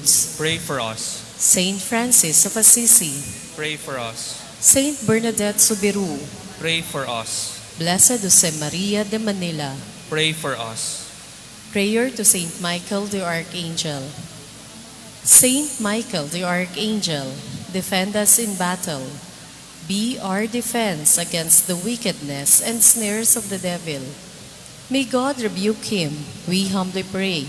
Lourdes, pray for us. Saint Francis of Assisi, Pray for us. Saint Bernadette Sobiru, Pray for us. Blessed Jose Maria de Manila, Pray for us. prayer to Saint Michael the Archangel. Saint Michael the Archangel, defend us in battle. Be our defense against the wickedness and snares of the devil. May God rebuke him, we humbly pray.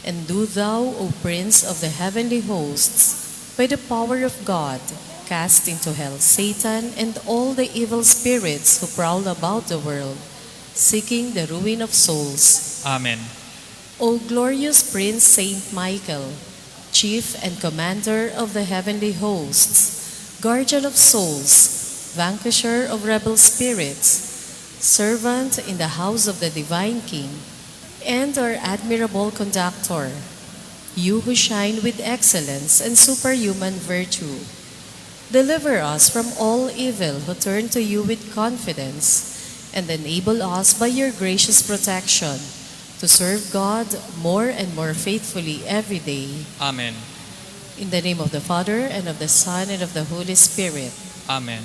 And do thou, O Prince of the heavenly hosts, by the power of God, cast into hell Satan and all the evil spirits who prowl about the world, seeking the ruin of souls. Amen. O glorious Prince Saint Michael, Chief and Commander of the heavenly hosts, Guardian of souls, Vanquisher of rebel spirits, servant in the house of the Divine King, and our admirable conductor, you who shine with excellence and superhuman virtue, deliver us from all evil who turn to you with confidence, and enable us by your gracious protection to serve God more and more faithfully every day. Amen. In the name of the Father, and of the Son, and of the Holy Spirit. Amen.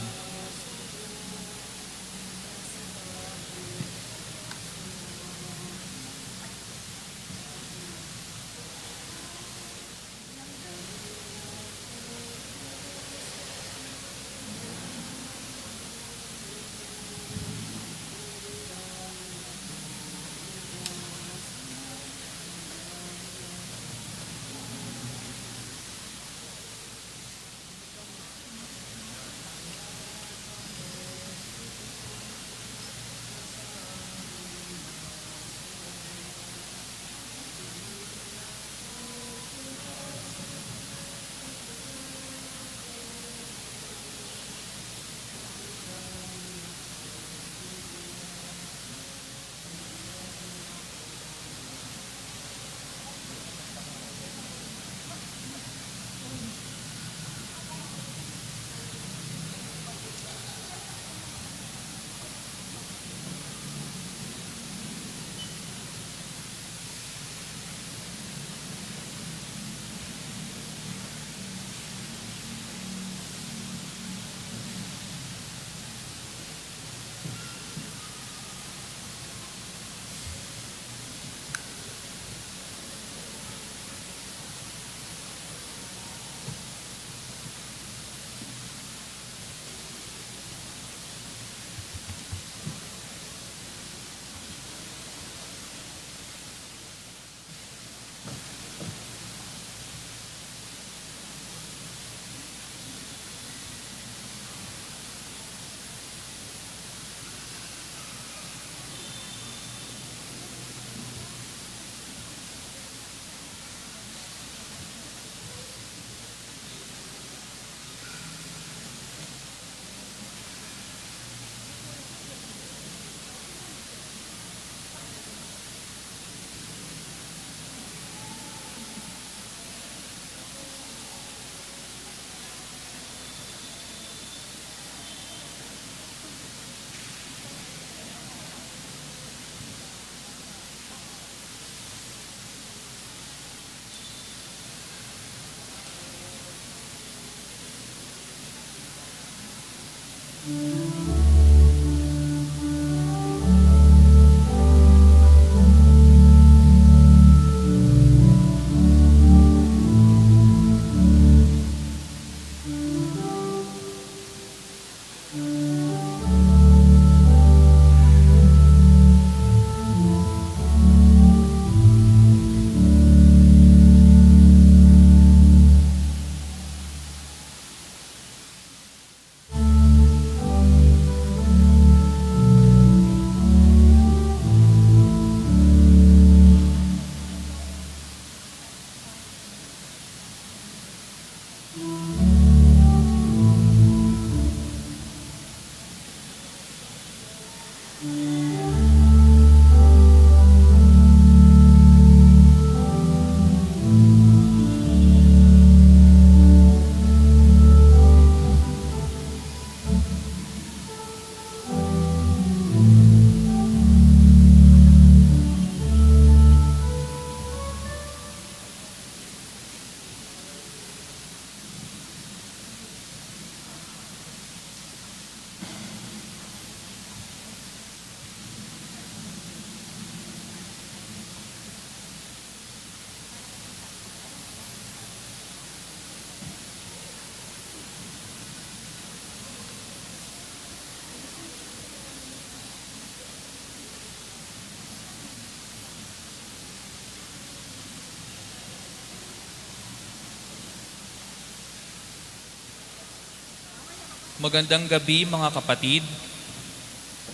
Magandang gabi mga kapatid.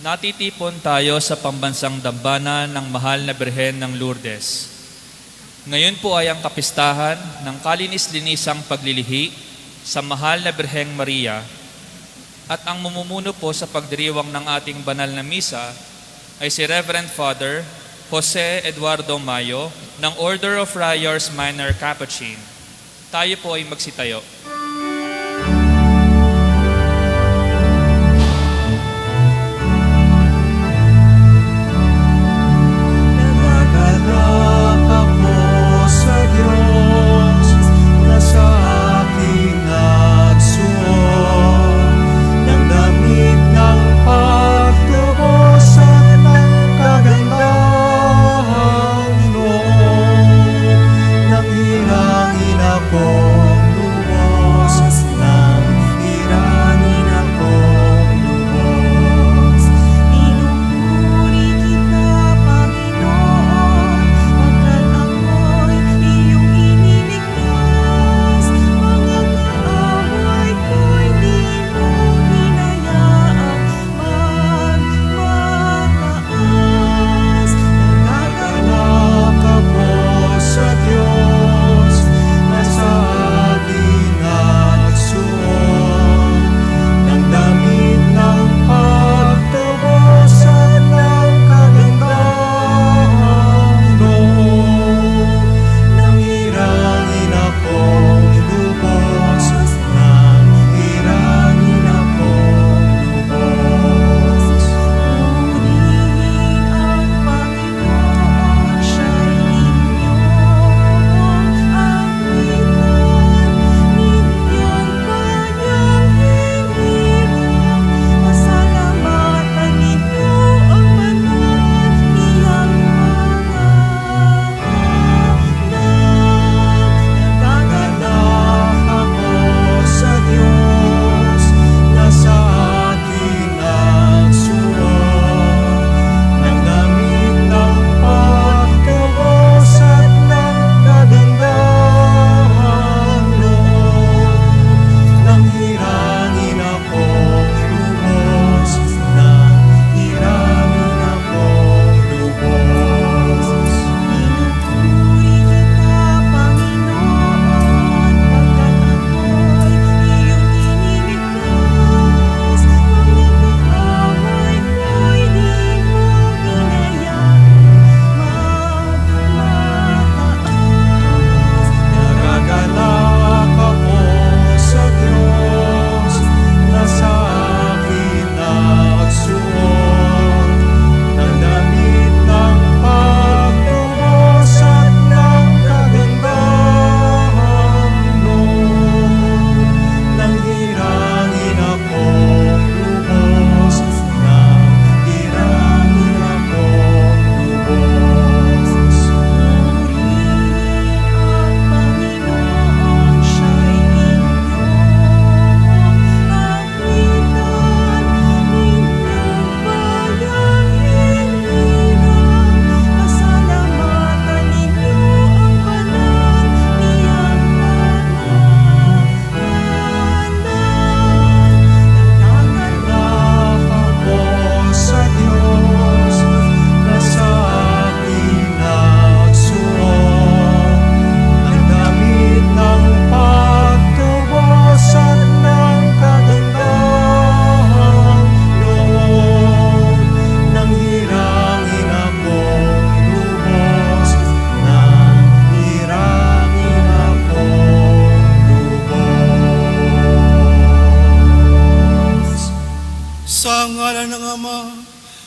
Natitipon tayo sa pambansang dambana ng mahal na Birhen ng Lourdes. Ngayon po ay ang kapistahan ng kalinis-linisang paglilihi sa mahal na Birheng Maria, at ang mumumuno po sa pagdiriwang ng ating banal na misa ay si Reverend Father Jose Eduardo Mayo ng Order of Friars Minor Capuchin. Tayo po ay magsitayo.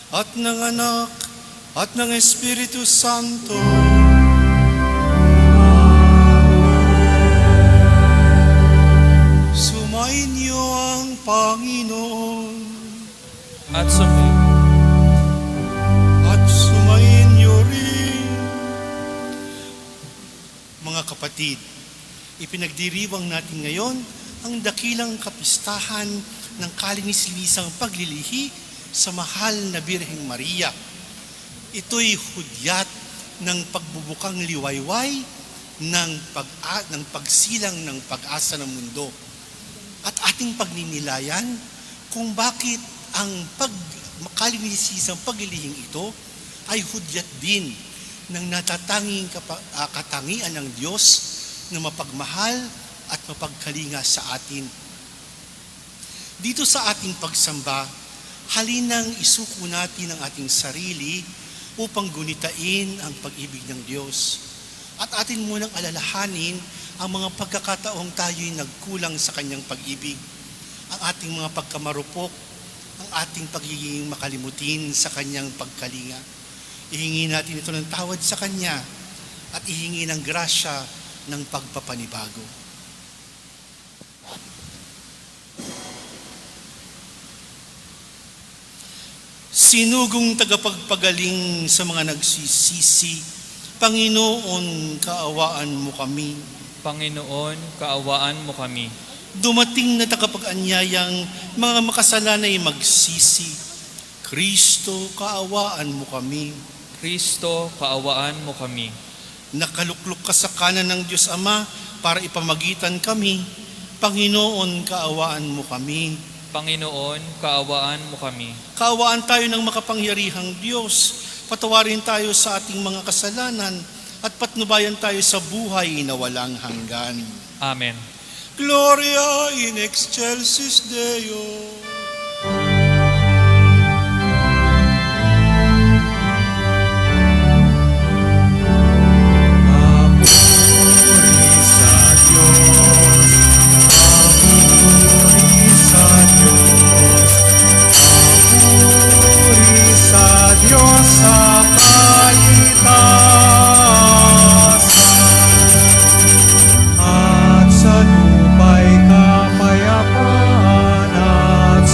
at ng Anak at ng Espiritu Santo. Sumayin niyo ang Panginoon. At sumayin. At sumayin niyo rin. Mga kapatid, ipinagdiriwang natin ngayon ang dakilang kapistahan ng kalinis-linisang paglilihi sa mahal na Birheng Maria. Ito'y hudyat ng pagbubukang liwayway ng pagsilang ng pag-asa ng mundo. At ating pagninilayan kung bakit ang kalininisisang paglilihing ito ay hudyat din ng natatanging katangian ng Diyos na mapagmahal at mapagkalinga sa atin. Dito sa ating pagsamba, halinang isuko natin ang ating sarili upang gunitain ang pag-ibig ng Diyos. At atin munang alalahanin ang mga pagkakataong tayo'y nagkulang sa Kanyang pag-ibig, ang ating mga pagkamarupok, ang ating pagiging makalimutin sa Kanyang pagkalinga. Ihingi natin ito ng tawad sa Kanya at ihingi ng grasya ng pagpapanibago. Sinugong tagapagpagaling sa mga nagsisisi, Panginoon, kaawaan mo kami. Panginoon, kaawaan mo kami. Dumating na tagapag-anyayang mga makasalanay magsisi, Kristo, kaawaan mo kami. Kristo, kaawaan mo kami. Nakaluklok ka sa kanan ng Diyos Ama para ipamagitan kami. Panginoon, kaawaan mo kami. Panginoon, kaawaan mo kami. Kaawaan tayo ng makapangyarihang Diyos. Patawarin tayo sa ating mga kasalanan at patnubayan tayo sa buhay na walang hanggan. Amen. Gloria in excelsis Deo. At sa lupa'y kapayapaan at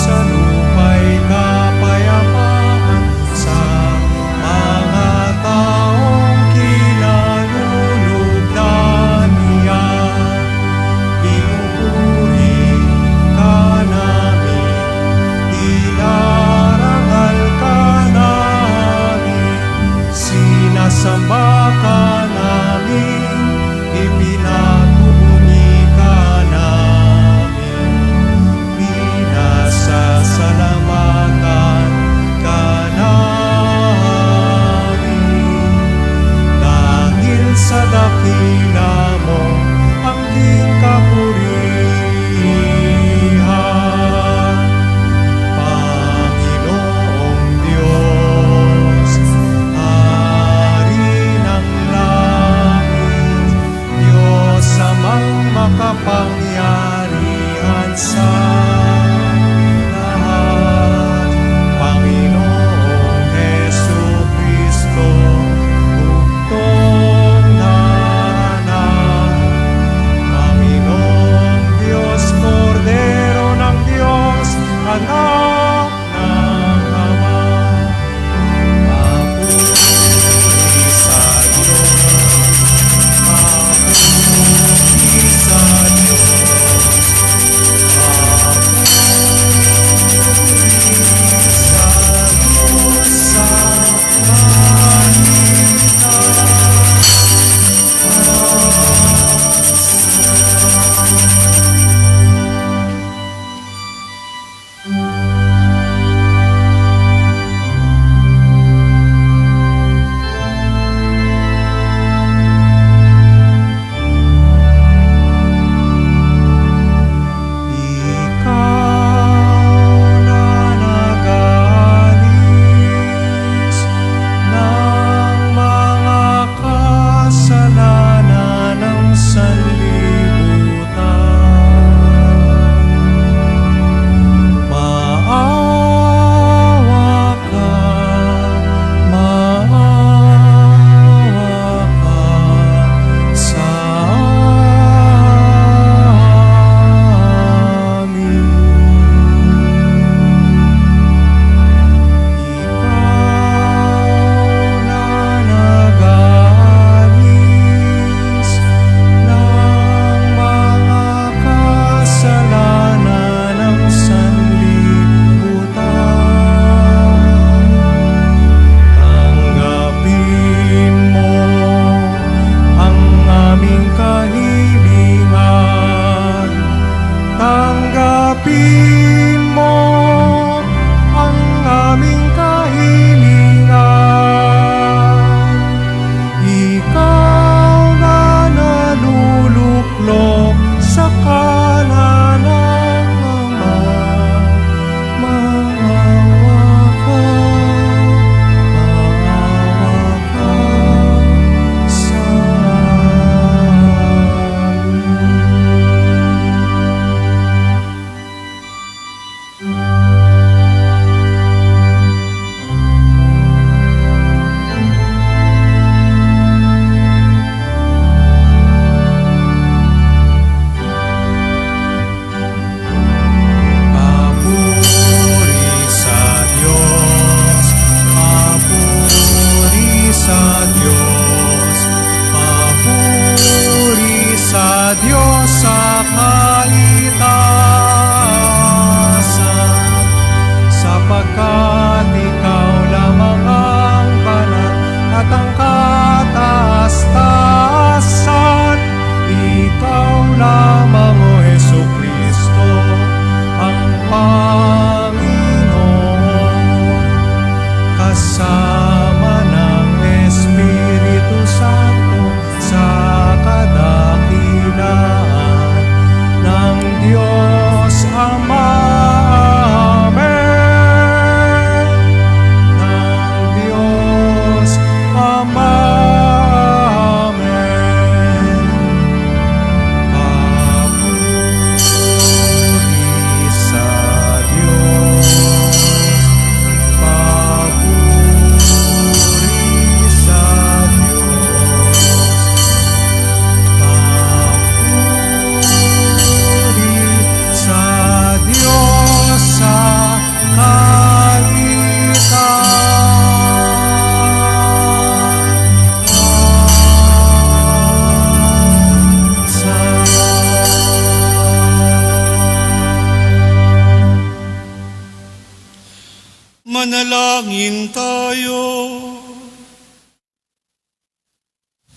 Manalangin tayo.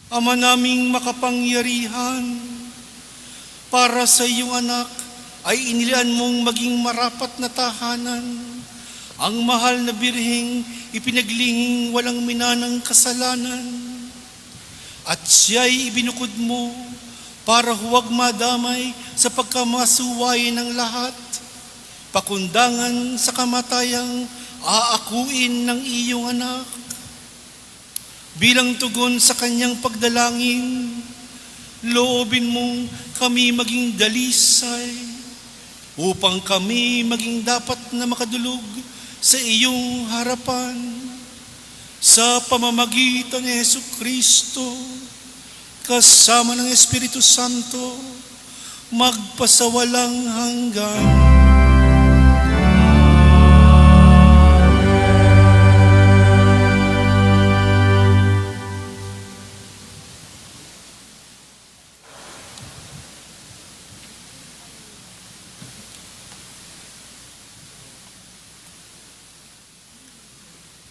Ama naming makapangyarihan, para sa iyong anak ay inilaan mong maging marapat na tahanan. Ang mahal na birheng ipinaglinging walang minanang kasalanan. At siya'y ibinukod mo para huwag madamay sa pagkamasuwayan ng lahat. Pakundangan sa kamatayang aakuin ng iyong anak. Bilang tugon sa kanyang pagdalangin, loobin mong kami maging dalisay upang kami maging dapat na makadulog sa iyong harapan sa pamamagitan ni Jesucristo kasama ng Espiritu Santo magpasawalang hanggan.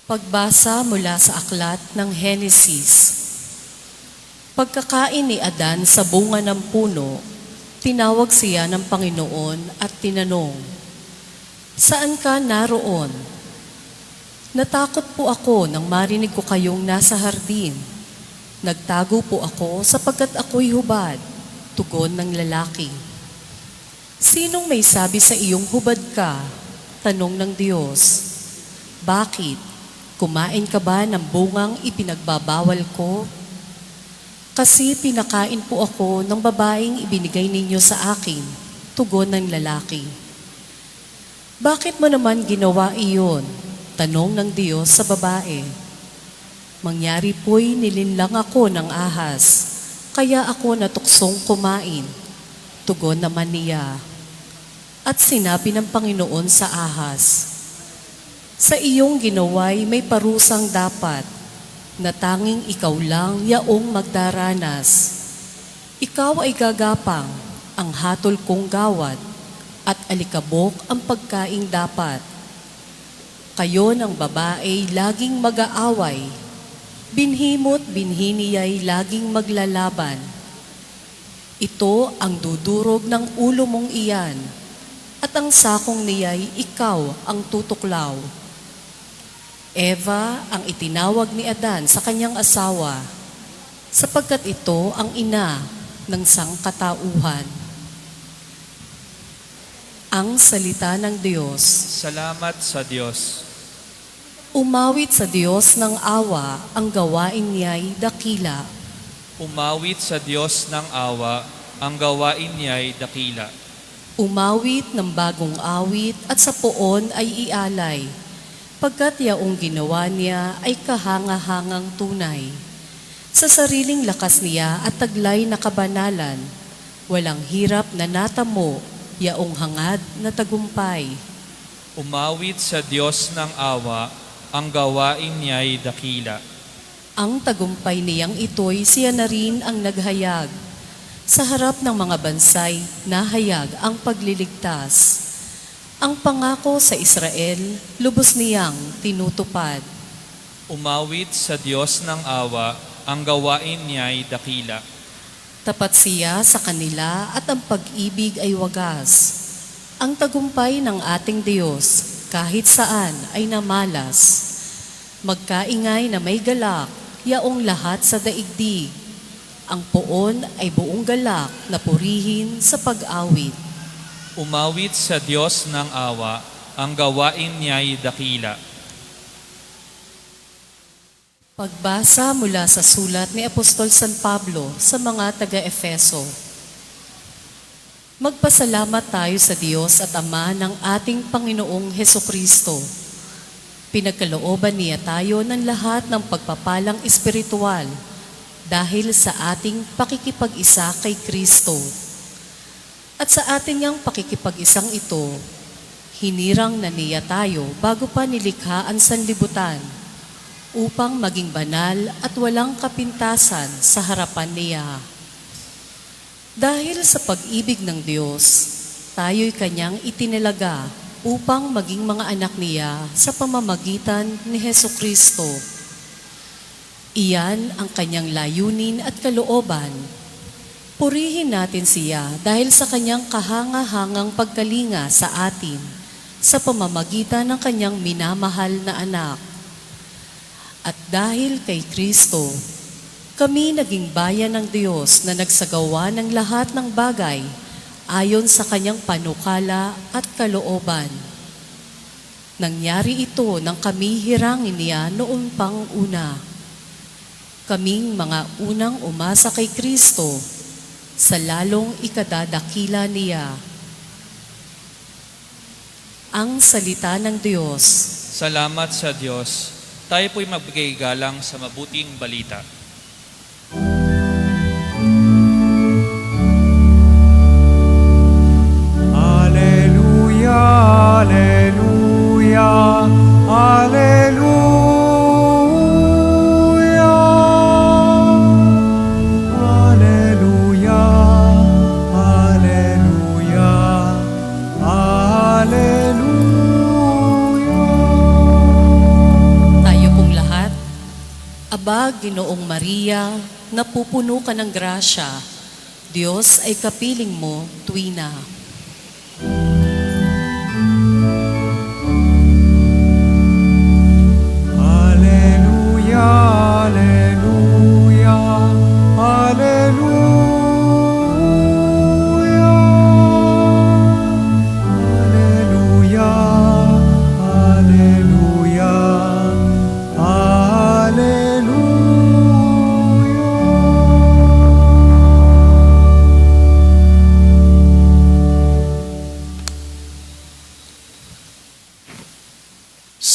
Pagbasa mula sa aklat ng Henesis. Pagkakain ni Adan sa bunga ng puno, tinawag siya ng Panginoon at tinanong, "Saan ka naroon?" "Natakot po ako nang marinig ko kayong nasa hardin. Nagtago po ako sapagkat ako'y hubad," tugon ng lalaki. "Sinong may sabi sa iyong hubad ka?" tanong ng Diyos. "Bakit? Kumain ka ba ng bungang ipinagbabawal ko? Kasi pinakain po ako ng babaeng ibinigay ninyo sa akin," tugon ng lalaki. "Bakit mo naman ginawa iyon?" tanong ng Diyos sa babae. "Mangyari po'y nilinlang ako ng ahas, kaya ako natuksong kumain," tugon naman niya. At sinabi ng Panginoon sa ahas, "Sa iyong ginawa'y may parusang dapat, na tanging ikaw lang yaong magdaranas. Ikaw ay gagapang, ang hatol kong gawad, at alikabok ang pagkaing dapat. Kayo ng babae laging mag-aaway, binhi mo't binhi niya'y laging maglalaban. Ito ang dudurog ng ulo mong iyan, at ang sakong niya'y ikaw ang tutuklaw." Eva ang itinawag ni Adan sa kanyang asawa, sapagkat ito ang ina ng sangkatauhan. Ang salita ng Diyos. Salamat sa Diyos. Umawit sa Diyos ng awa, ang gawain niya'y dakila. Umawit sa Diyos ng awa, ang gawain niya'y dakila. Umawit ng bagong awit at sa poon ay ialay, pagkat yaong ginawa niya ay kahanga-hangang tunay. Sa sariling lakas niya at taglay na kabanalan, walang hirap na natamo, yaong hangad na tagumpay. Umawit sa Diyos ng awa, ang gawain niya'y dakila. Ang tagumpay niyang ito'y siya na rin ang naghayag. Sa harap ng mga bansay, nahayag ang pagliligtas. Ang pangako sa Israel, lubos niyang tinutupad. Umawit sa Diyos ng awa, ang gawain niya'y dakila. Tapat siya sa kanila at ang pag-ibig ay wagas. Ang tagumpay ng ating Diyos, kahit saan ay namalas. Magkaingay na may galak, yaong lahat sa daigdig. Ang poon ay buong galak na purihin sa pag-awit. Umawit sa Diyos ng awa, ang gawain niya'y dakila. Pagbasa mula sa sulat ni Apostol San Pablo sa mga taga-Efeso. Magpasalamat tayo sa Diyos at Ama ng ating Panginoong Hesukristo. Pinagkalooban niya tayo ng lahat ng pagpapalang espiritual dahil sa ating pakikipag-isa kay Kristo. At sa ating niyang pakikipag-isang ito, hinirang na niya tayo bago pa nilikha ang sanlibutan upang maging banal at walang kapintasan sa harapan niya. Dahil sa pag-ibig ng Diyos, tayo'y kanyang itinalaga upang maging mga anak niya sa pamamagitan ni Hesu Kristo. Iyan ang kanyang layunin at kalooban. Purihin natin siya dahil sa kanyang kahanga-hangang pagkalinga sa atin sa pamamagitan ng kanyang minamahal na anak. At dahil kay Kristo, kami naging bayan ng Diyos na nagsagawa ng lahat ng bagay ayon sa kanyang panukala at kalooban. Nangyari ito nang kami hirangin niya noon pang una. Kaming mga unang umasa kay Kristo sa lalong ikadadakila niya. Ang salita ng Diyos. Salamat sa Diyos. Tayo po'y magbigay galang sa mabuting balita. Alleluia, alleluia, alleluia. Alleluia, alleluia, alleluia. Tayo pong lahat, Aba, Ginoong Maria, napupuno ka ng grasya. Diyos ay kapiling mo, tuwina. Alleluia, alleluia, alleluia. Alleluia, alleluia,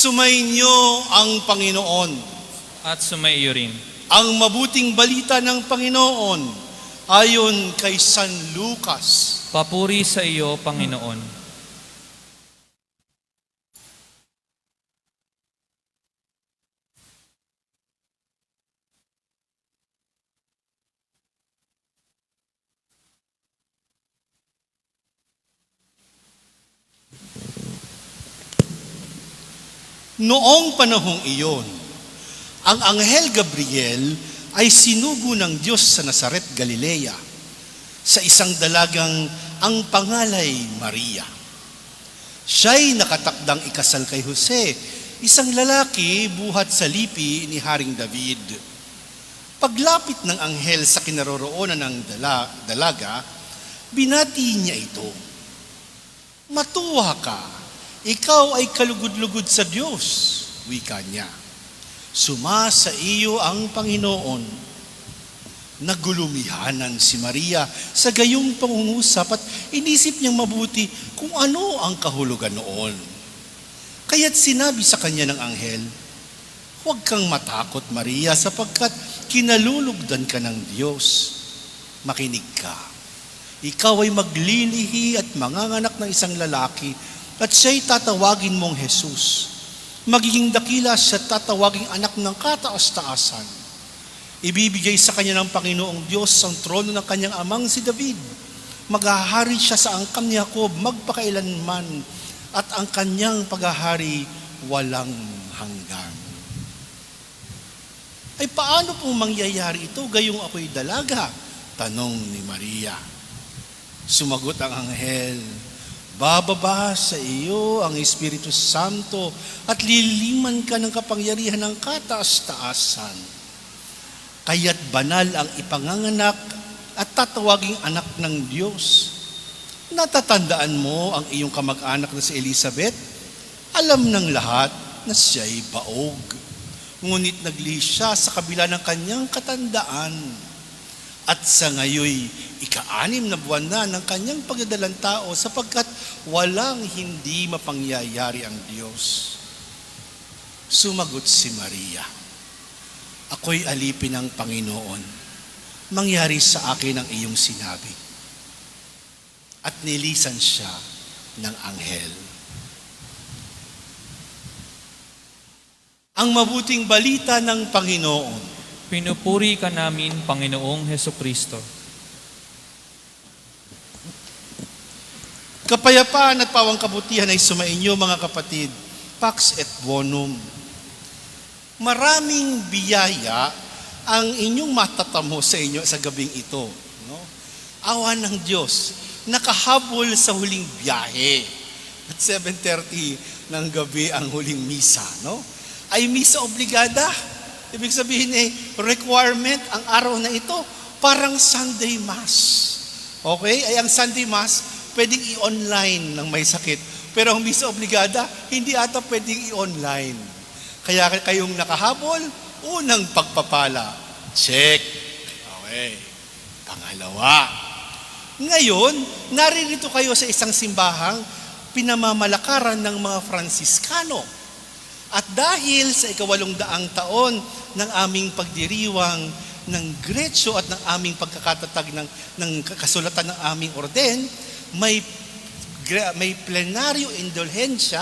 Sumainyo ang Panginoon. At sumaiyo rin. Ang mabuting balita ng Panginoon ayon kay San Lucas. Papuri sa iyo, Panginoon. Noong panahong iyon, ang Anghel Gabriel ay sinugo ng Diyos sa Nazaret, Galilea, sa isang dalagang ang pangalay Maria. Siya'y nakatakdang ikasal kay Jose, isang lalaki buhat sa lipi ni Haring David. Paglapit ng anghel sa kinaroroonan ng dalaga, binati niya ito. Matuwa ka, ikaw ay kalugod-lugod sa Diyos, wika niya. Sumasa iyo ang Panginoon. Nagulumihanan si Maria sa gayong pangungusap at inisip niyang mabuti kung ano ang kahulugan noon. Kaya't sinabi sa kanya ng anghel, "Huwag kang matakot, Maria, sapagkat kinalulugdan ka ng Diyos. Makinig ka. Ikaw ay maglilihi at manganganak ng isang lalaki at siya'y tatawagin mong Jesus. Magiging dakila siya at tatawaging anak ng kataas-taasan. Ibibigay sa kanya ng Panginoong Diyos ang trono ng kanyang amang si David. Maghahari siya sa angkan ni Jacob magpakailanman at ang kanyang paghahari walang hanggan." Ay paano po mangyayari ito gayong ako'y dalaga? Tanong ni Maria. Sumagot ang anghel, "Bababa sa iyo ang Espiritu Santo at liliman ka ng kapangyarihan ng kataas-taasan. Kaya't banal ang ipanganganak at tatawaging anak ng Diyos. Natatandaan mo ang iyong kamag-anak na si Elizabeth? Alam ng lahat na siya'y baog. Ngunit naglihi siya sa kabila ng kanyang katandaan. At sa ngayoy, ika-6 na buwan na ng kanyang pagdadalang tao sapagkat walang hindi mapangyayari ang Diyos." Sumagot si Maria, "Ako'y alipin ng Panginoon. Mangyari sa akin ang iyong sinabi." At nilisan siya ng anghel. Ang mabuting balita ng Panginoon. Pinupuri ka namin, Panginoong Hesukristo. Kapayapaan at pawang kabutihan ay sumainyo mga kapatid. Pax et bonum. Maraming biyaya ang inyong matatamo sa inyo sa gabing ito. No? Awa ng Diyos, nakahabol sa huling biyahe. At 7:30 ng gabi ang huling misa. No? Ay misa obligada. Ibig sabihin requirement ang araw na ito. Parang Sunday Mass. Okay? Ay ang Sunday Mass, pwedeng i-online ng may sakit. Pero ang misa obligada, hindi ata pwedeng i-online. Kaya kayong nakahabol, unang pagpapala. Check. Okay. Pangalawa. Ngayon, naririto kayo sa isang simbahang pinamamalakaran ng mga Fransiskano. At dahil sa 800 taon ng aming pagdiriwang ng Gretyo at ng aming pagkakatatag ng kasulatan ng aming orden, may plenaryo indulhensya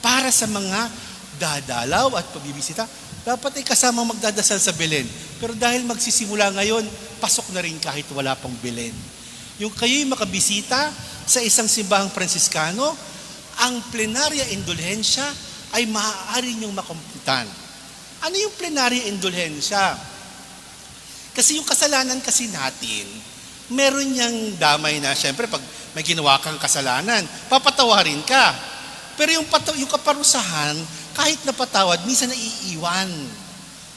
para sa mga dadalaw at pagbibisita. Dapat ay kasamang magdadasal sa Belen. Pero dahil magsisimula ngayon, pasok na rin kahit wala pang Belen. Yung kayo'y makabisita sa isang simbahang Fransiskano, ang plenarya indulhensya ay maaari niyong makumputan. Ano yung plenarya indulhensya? Kasi yung kasalanan kasi natin, meron niyang damay na, syempre, pag may ginawa kang kasalanan, papatawarin ka. Pero yung kaparusahan, kahit napatawad, minsan naiiwan.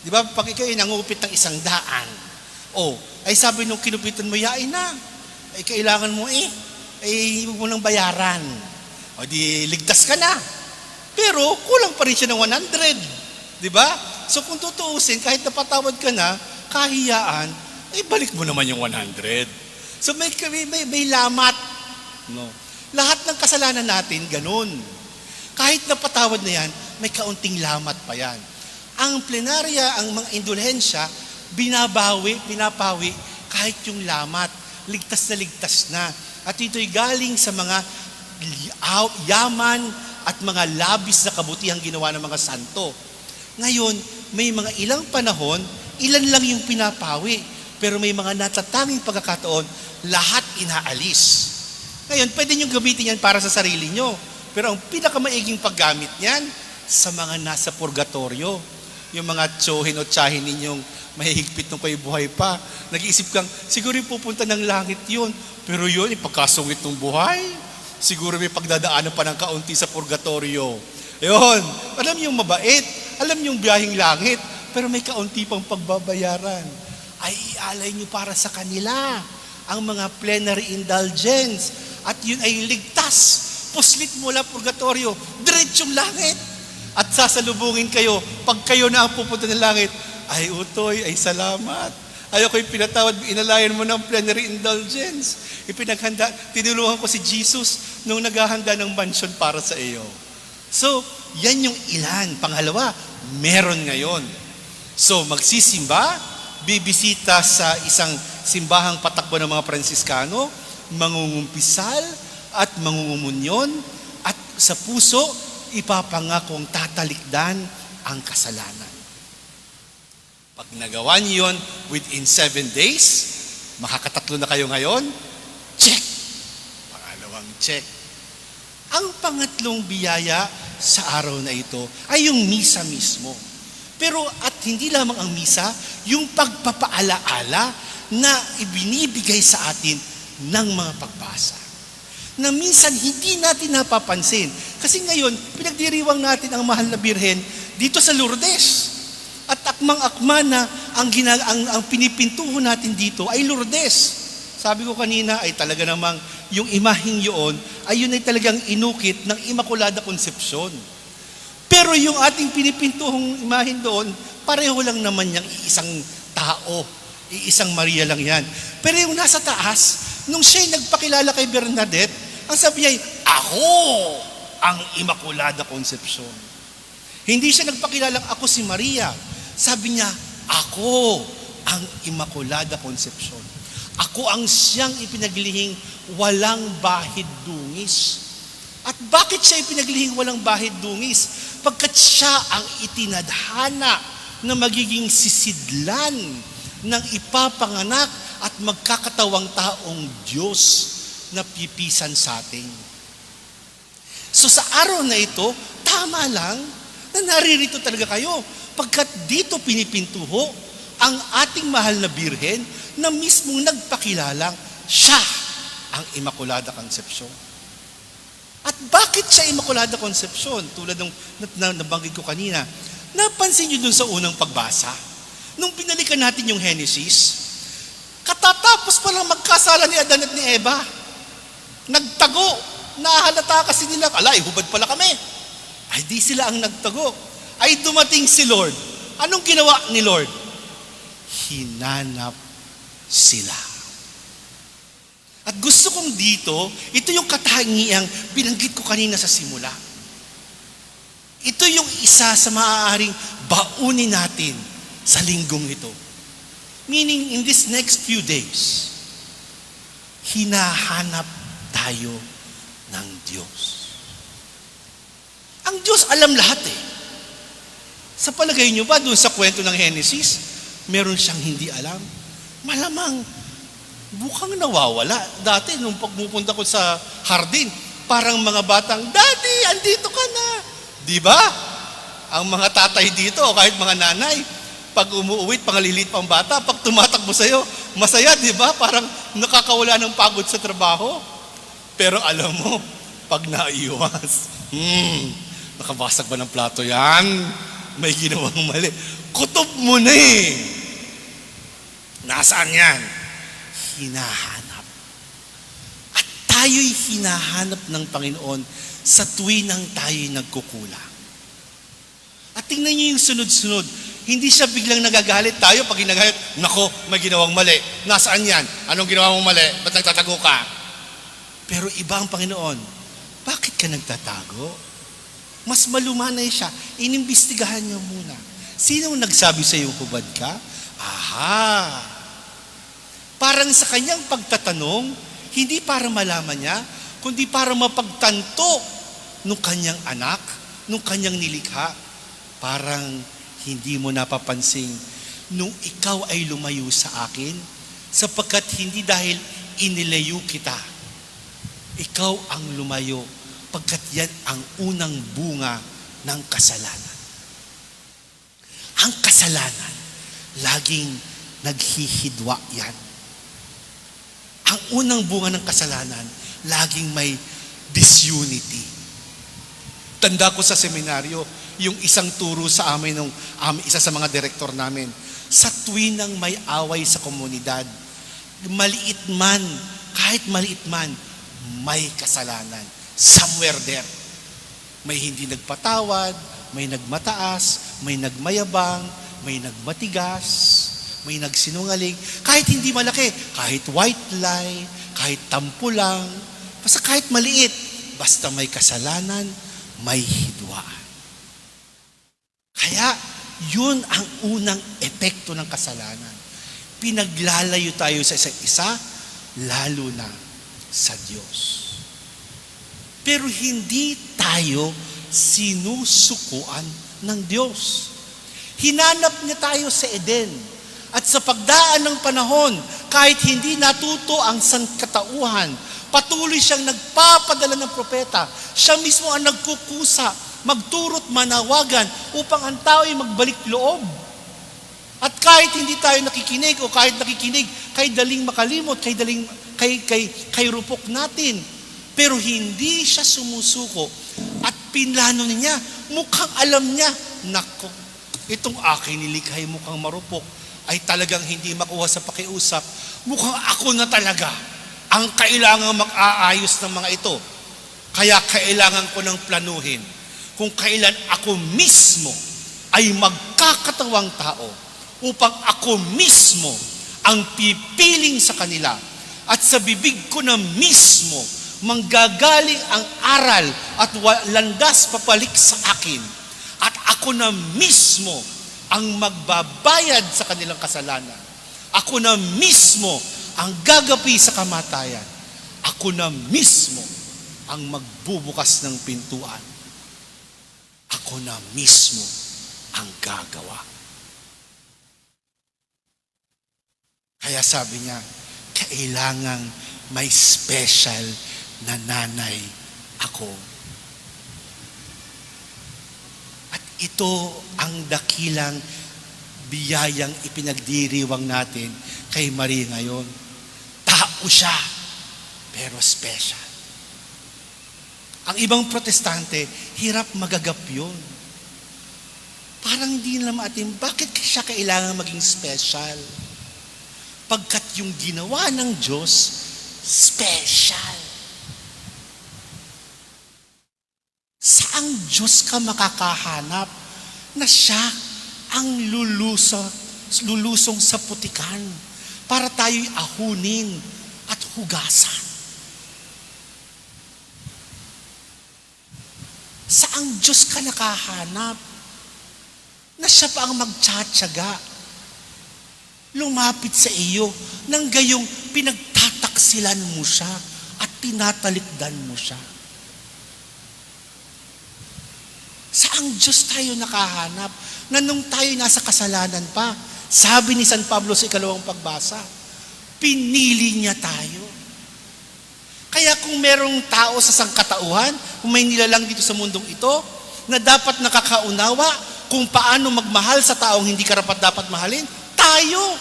Di ba? Pag ikaw ay nangupit ng 100, ay sabi nung kinupitan mo, yain na. Ay kailangan mo ay huwag mo nang bayaran. O di, ligtas ka na. Pero, kulang pa rin siya ng 100. Di ba? So kung tutuusin, kahit napatawad ka na, kahiyaan, balik mo naman yung 100. So may lamat. No? Lahat ng kasalanan natin, ganun. Kahit napatawad na yan, may kaunting lamat pa yan. Ang plenarya, ang mga indulhensya, pinapawi kahit yung lamat. Ligtas na. At ito'y galing sa mga yaman at mga labis na kabutihang ginawa ng mga santo. Ngayon, may mga ilang panahon, ilan lang yung pinapawi. Pero may mga natatanging pagkakataon, lahat inaalis. Ngayon, pwede nyo gamitin yan para sa sarili nyo. Pero ang pinakamaiging paggamit niyan, sa mga nasa purgatorio. Yung mga tsohin o tsahin ninyong mahihigpit nung kayo buhay pa. Nag-iisip kang, siguro yung pupunta ng langit yun. Pero yun, pagkasungit ng buhay. Siguro may pagdadaanan pa ng kaunti sa purgatorio. Yun, alam yung mabait, alam yung biyaheng langit, pero may kaunti pang pagbabayaran. Ay ialay nyo para sa kanila ang mga plenary indulgence. At yun ay ligtas. Puslit mula purgatorio, diretsong langit. At sasalubungin kayo, pag kayo na ang pupunta ng langit, ay utoy, ay salamat. Ay ako'y pinatawad, inalayan mo ng plenary indulgence. Ipinaghanda, tinulungan ko si Jesus nung naghahanda ng mansion para sa iyo. So, yan yung ilan. Pangalawa, meron ngayon. So, magsisimba, bibisita sa isang simbahang patakbo ng mga Fransiskano, mangungumpisal at mangungumunyon, at sa puso, ipapangakong tatalikdan ang kasalanan. Pag nagawa niyo yun within 7 days, makakatatlo na kayo ngayon, check. Pangalawang check. Ang pangatlong biyaya sa araw na ito ay yung misa mismo. Pero at hindi lamang ang misa, yung pagpapaalaala na ibinibigay sa atin ng mga pagbasa. Na minsan hindi natin napapansin. Kasi ngayon, pinagdiriwang natin ang mahal na Birhen dito sa Lourdes. At akmang-akma na ang pinipintuho natin dito ay Lourdes. Sabi ko kanina ay talaga namang yung imaheng yun ay yun ay talagang inukit ng Immaculada Concepcion. Pero yung ating pinipintuhong imahen doon, pareho lang naman yung iisang tao. Iisang Maria lang yan. Pero yung nasa taas, nung siya'y nagpakilala kay Bernadette, ang sabi niya, ako ang Immaculada Concepcion. Hindi siya nagpakilalang ako si Maria. Sabi niya, ako ang Immaculada Concepcion. Ako ang siyang ipinaglihing walang bahid dungis. At bakit siya ipinaglihing walang bahid dungis? Pagkat siya ang itinadhana na magiging sisidlan ng ipapanganak at magkakatawang taong Diyos. na pipisan sa atin. So sa araw na ito, tama lang na naririto talaga kayo. Pagkat dito pinipintuho ang ating mahal na Birhen na mismong nagpakilalang siya ang Immaculada Concepcion. At bakit siya Immaculada Concepcion? Tulad ng nabanggit ko kanina, napansin niyo dun sa unang pagbasa. Nung pinalikan natin yung Genesis, katatapos pa lang magkasala ni Adan at ni Eva, nagtago. Nahalata kasi nila, hubad pala kami. Ay di sila ang nagtago. Ay dumating si Lord. Anong ginawa ni Lord? Hinanap sila. At gusto kong dito, ito yung katangiang binanggit ko kanina sa simula. Ito yung isa sa maaaring baunin natin sa linggong ito. Meaning, in this next few days, hinahanap tayo ng Diyos. Ang Diyos alam lahat eh. Sa palagay nyo ba, doon sa kwento ng Genesis, meron siyang hindi alam? Malamang, bukang nawawala. Dati, nung pagpupunta ko sa hardin, parang mga batang, Daddy, andito ka na. Di ba? Ang mga tatay dito, kahit mga nanay, pag umuuwit, pangalilit pang bata, pag tumatakbo sa'yo, masaya, di ba? Parang nakakawala ng pagod sa trabaho. Pero alam mo, pag naiwas, nakabasag ba ng plato yan? May ginawang mali. Kutob mo na eh. Nasaan yan? Hinahanap. At tayo'y hinahanap ng Panginoon sa tuwinang tayo'y nagkukulang. At tingnan niyo yung sunod-sunod. Hindi siya biglang nagagalit tayo pag ginagalit, nako, may ginawang mali. Nasaan yan? Anong ginawa mong mali? Ba't nagtatago ka? Pero iba ang Panginoon. Bakit ka nagtatago? Mas malumanay siya. Inimbestigahan niya muna. Sino nagsabi sa iyo hubad ka? Aha! Parang sa kanyang pagtatanong, hindi para malaman niya, kundi para mapagtanto nung kanyang anak, nung kanyang nilikha. Parang hindi mo napapansin nung ikaw ay lumayo sa akin, sapagkat hindi dahil inilayo kita, ikaw ang lumayo, pagkat yan ang unang bunga ng kasalanan. Ang kasalanan, laging naghihidwa yan. Ang unang bunga ng kasalanan, laging may disunity. Tanda ko sa seminaryo, yung isang turo sa amin, isa sa mga direktor namin, sa tuwinang may away sa komunidad, maliit man, kahit maliit man, may kasalanan. Somewhere there. May hindi nagpatawad, may nagmataas, may nagmayabang, may nagmatigas, may nagsinungaling. Kahit hindi malaki, kahit white lie, kahit tampo lang, basta kahit maliit, basta may kasalanan, may hidwaan. Kaya, yun ang unang epekto ng kasalanan. Pinaglalayo tayo sa isa't isa, lalo na sa Diyos. Pero hindi tayo sinusukuan ng Diyos. Hinanap niya tayo sa Eden. At sa pagdaan ng panahon, kahit hindi natuto ang sangkatauhan, patuloy siyang nagpapadala ng propeta. Siya mismo ang nagkukusa, magturo't manawagan upang ang tao ay magbalik loob. At kahit hindi tayo nakikinig o kahit nakikinig, kay daling makalimot, kay rupok natin. Pero hindi siya sumusuko at pinlano niya, mukhang alam niya, nako, itong aking nilikhay mukhang marupok ay talagang hindi makuha sa pakiusap. Mukhang ako na talaga ang kailangang mag-aayos ng mga ito. Kaya kailangan ko ng planuhin kung kailan ako mismo ay magkakatawang tao upang ako mismo ang pipiling sa kanila at sa bibig ko na mismo manggagaling ang aral at landas papalik sa akin at ako na mismo ang magbabayad sa kanilang kasalanan. Ako na mismo ang gagapi sa kamatayan. Ako na mismo ang magbubukas ng pintuan. Ako na mismo ang gagawa. Kaya sabi niya, kailangang may special na nanay ako. At ito ang dakilang biyayang ipinagdiriwang natin kay Maria ngayon. Tao siya, pero special. Ang ibang protestante, hirap magagap yun. Parang hindi nila maatim, bakit siya kailangan maging special? Pagkat yung ginawa ng Diyos, special. Saang Diyos ka makakahanap na siya ang lulusong sa putikan para tayo'y ahunin at hugasan? Saang Diyos ka nakahanap na siya pa ang magtsatsaga, lumapit sa iyo, nang gayong pinagtataksilan mo siya at tinatalikdan mo siya? Saang Diyos tayo nakahanap na nung tayo nasa kasalanan pa, sabi ni San Pablo sa ikalawang pagbasa, pinili niya tayo. Kaya kung merong tao sa sangkatauhan, kung may nilalang dito sa mundong ito, na dapat nakakaunawa kung paano magmahal sa taong hindi karapat-dapat mahalin, tayo.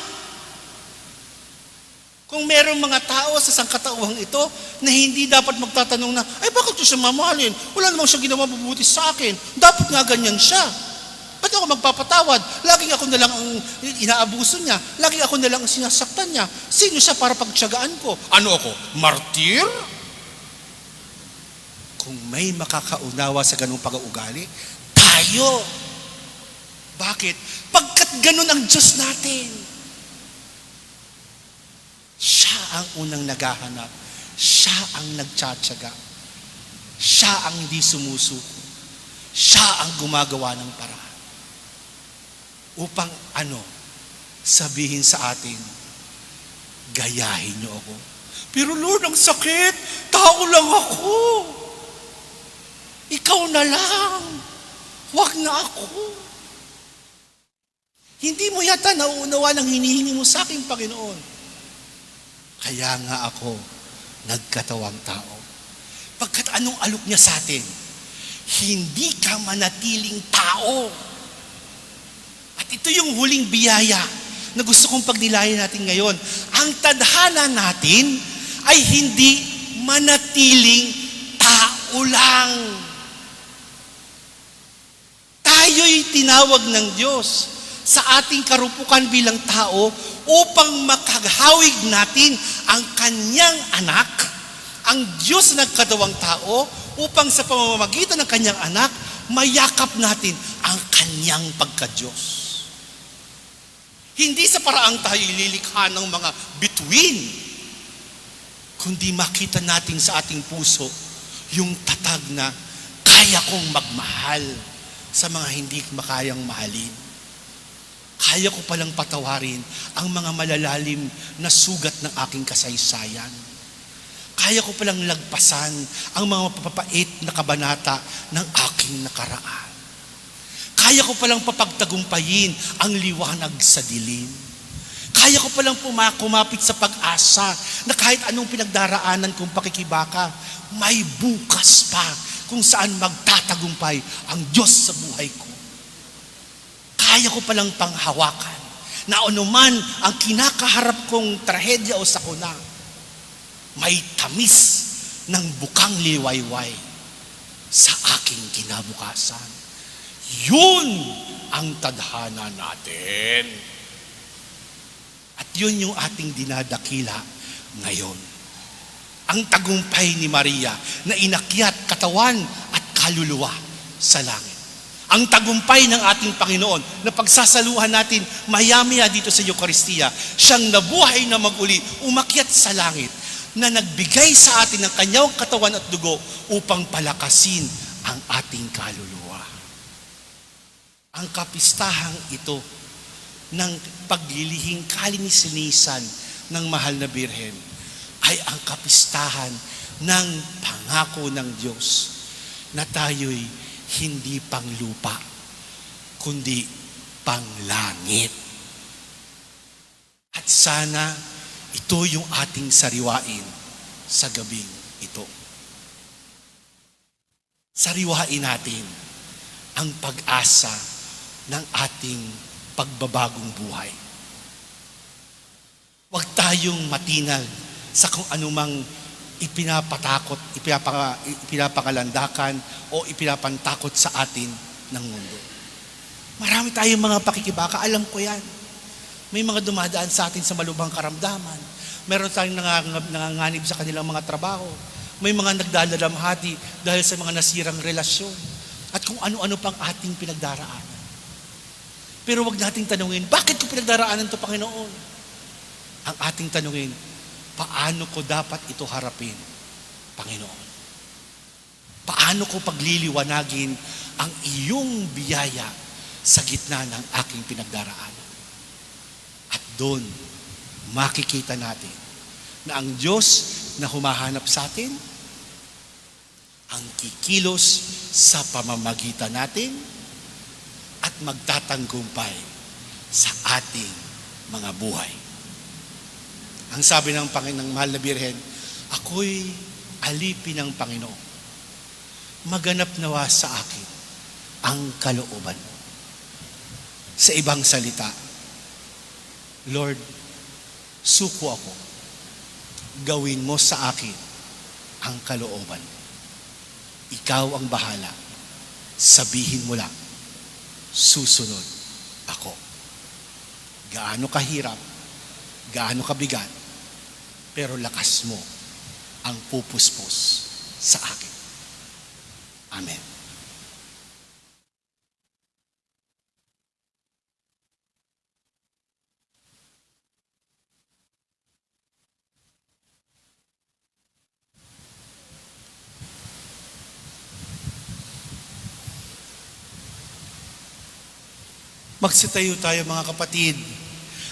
Kung merong mga tao sa sangkatauhang ito na hindi dapat magtatanong na, ay bakit ko siya mamahalin? Wala namang siya ginawa mabubuti sa akin. Dapat nga ganyan siya. Ba't ako magpapatawad? Laging ako na lang ang inaabuso niya. Laging ako na lang ang sinasaktan niya. Sino siya para pagtiyagaan ko? Ano ako? Martir? Kung may makakaunawa sa ganung pag-uugali, tayo. Bakit? Pagkat ganun ang Diyos natin. Siya ang unang naghahanap. Siya ang nagtsatsaga. Siya ang hindi sumusuko. Siya ang gumagawa ng paraan. Upang sabihin sa atin, gayahin niyo ako. Pero Lord, ang sakit. Tao lang ako. Ikaw na lang. Huwag na ako. Hindi mo yata nauunawa ng hinihingi mo sa aking Panginoon. Kaya nga ako nagkatawang tao. Pagkat anong alok niya sa atin? Hindi ka manatiling tao. At ito yung huling biyaya na gusto kong pagnilayan natin ngayon. Ang tadhana natin ay hindi manatiling tao lang. Tayo'y tinawag ng Diyos sa ating karupukan bilang tao upang makahawig natin ang kanyang anak, ang Diyos na nagkatawang tao, upang sa pamamagitan ng kanyang anak, mayakap natin ang kanyang pagka-Diyos. Hindi sa paraang tayo ililikha ng mga bituin, kundi makita natin sa ating puso yung tatag na kaya kong magmahal sa mga hindi makayang mahalin. Kaya ko palang patawarin ang mga malalalim na sugat ng aking kasaysayan. Kaya ko palang lagpasan ang mga mapapait na kabanata ng aking nakaraan. Kaya ko palang papagtagumpayin ang liwanag sa dilim. Kaya ko palang kumapit sa pag-asa na kahit anong pinagdaraanan kong pakikibaka, may bukas pa kung saan magtatagumpay ang Diyos sa buhay ko. Kaya ko palang panghawakan na anuman ang kinakaharap kong trahedya o sakuna, may tamis ng bukang liwayway sa aking kinabukasan. Yun ang tadhana natin. At yun yung ating dinadakila ngayon. Ang tagumpay ni Maria na inakyat katawan at kaluluwa sa langit. Ang tagumpay ng ating Panginoon na pagsasaluhan natin maya-maya dito sa Eucharistia, siyang nabuhay na maguli, umakyat sa langit, na nagbigay sa atin ng kanyang katawan at dugo upang palakasin ang ating kaluluwa. Ang kapistahang ito ng paglilihing kalinis-linisan ng mahal na Birhen ay ang kapistahan ng pangako ng Diyos na tayo'y hindi panglupa, kundi panglangit. At sana ito yung ating sariwain sa gabing ito. Sariwain natin ang pag-asa ng ating pagbabagong buhay. Huwag tayong matinag sa kung anumang ipinapangalandakan o ipinapantakot sa atin ng mundo. Marami tayong mga pakikibaka, alam ko yan. May mga dumadaan sa atin sa malubhang karamdaman. Meron tayong nanganganib sa kanilang mga trabaho. May mga nagdadalamhati dahil sa mga nasirang relasyon. At kung ano-ano pang ating pinagdaraanan. Pero wag nating tanungin, bakit ko pinagdaraanan ito, Panginoon? Ang ating tanungin, paano ko dapat ito harapin, Panginoon? Paano ko pagliliwanagin ang iyong biyaya sa gitna ng aking pinagdaraanan? At doon, makikita natin na ang Diyos na humahanap sa atin, ang kikilos sa pamamagitan natin at magtatanggumpay sa ating mga buhay. Ang sabi ng Panginoong Mahal na Birhen, ako'y alipin ng Panginoon. Maganap nawa sa akin ang kalooban. Sa ibang salita, Lord, suko ako. Gawin mo sa akin ang kalooban. Ikaw ang bahala. Sabihin mo lang, susunod ako. Gaano kahirap, gaano kabigat, pero lakas mo ang pupuspos sa akin. Amen. Magsitayo tayo mga kapatid.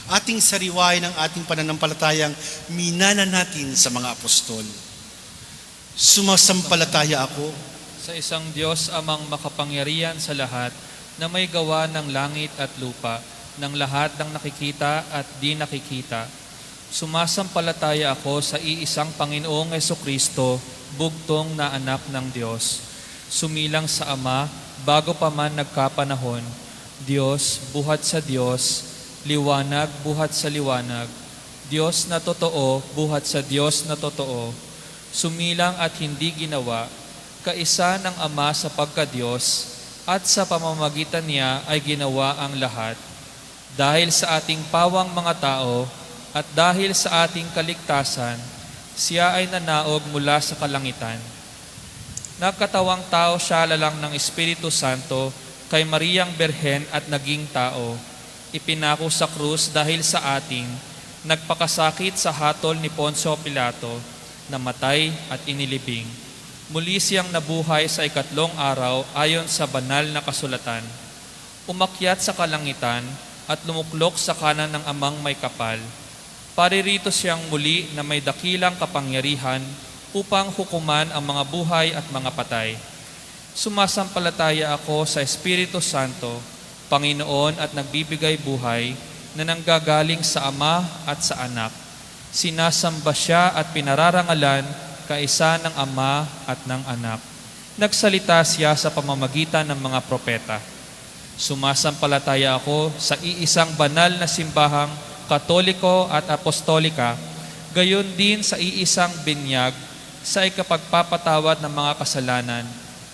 Ating sariwain ang ating pananampalatayang minana natin sa mga apostol. Sumasampalataya ako Sa isang Diyos amang makapangyarihan sa lahat, na may gawa ng langit at lupa, ng lahat ng nakikita at di nakikita. Sumasampalataya ako sa iisang Panginoong Hesukristo, bugtong na anak ng Diyos. Sumilang sa Ama, bago pa man nagkapanahon, Diyos, buhat sa Diyos, liwanag, buhat sa liwanag, Diyos na totoo, buhat sa Diyos na totoo, sumilang at hindi ginawa, kaisa ng Ama sa pagka-Diyos, at sa pamamagitan niya ay ginawa ang lahat. Dahil sa ating pawang mga tao, at dahil sa ating kaligtasan, siya ay nanaog mula sa kalangitan. Nagkatawang tao siya lalang ng Espiritu Santo kay Mariang Berhen at naging tao. Ipinako sa krus dahil sa atin, nagpakasakit sa hatol ni Poncio Pilato, namatay at inilibing. Muli siyang nabuhay sa ikatlong araw ayon sa banal na kasulatan. Umakyat sa kalangitan at lumuklok sa kanan ng Amang may kapal. Paririto siyang muli na may dakilang kapangyarihan upang hukuman ang mga buhay at mga patay. Sumasampalataya ako sa Espiritu Santo, Panginoon at nagbibigay buhay na nanggagaling sa Ama at sa Anak. Sinasamba siya at pinararangalan kaisa ng Ama at ng Anak. Nagsalita siya sa pamamagitan ng mga propeta. Sumasampalataya ako sa iisang banal na simbahang Katoliko at Apostolika, gayon din sa iisang binyag sa ikapagpapatawad ng mga kasalanan,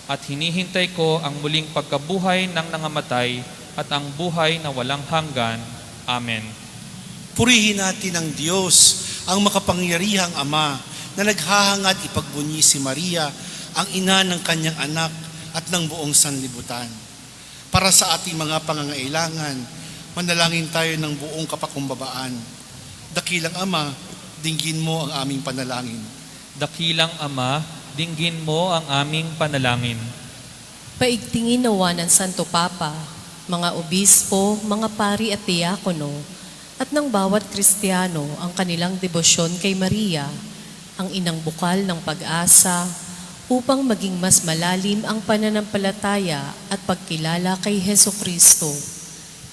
at hinihintay ko ang muling pagkabuhay ng nangamatay at ang buhay na walang hanggan. Amen. Purihin natin ang Diyos, ang makapangyarihang Ama, na naghahangad ipagbunyi si Maria, ang ina ng kanyang anak at ng buong sanlibutan. Para sa ating mga pangangailangan, manalangin tayo ng buong kapakumbabaan. Dakilang Ama, dinggin mo ang aming panalangin. Dakilang Ama, dinggin mo ang aming panalangin. Paigtingin nawa ng Santo Papa, mga obispo, mga pari at diakono, at ng bawat Kristiyano ang kanilang debosyon kay Maria, ang inang bukal ng pag-asa, upang maging mas malalim ang pananampalataya at pagkilala kay Hesukristo.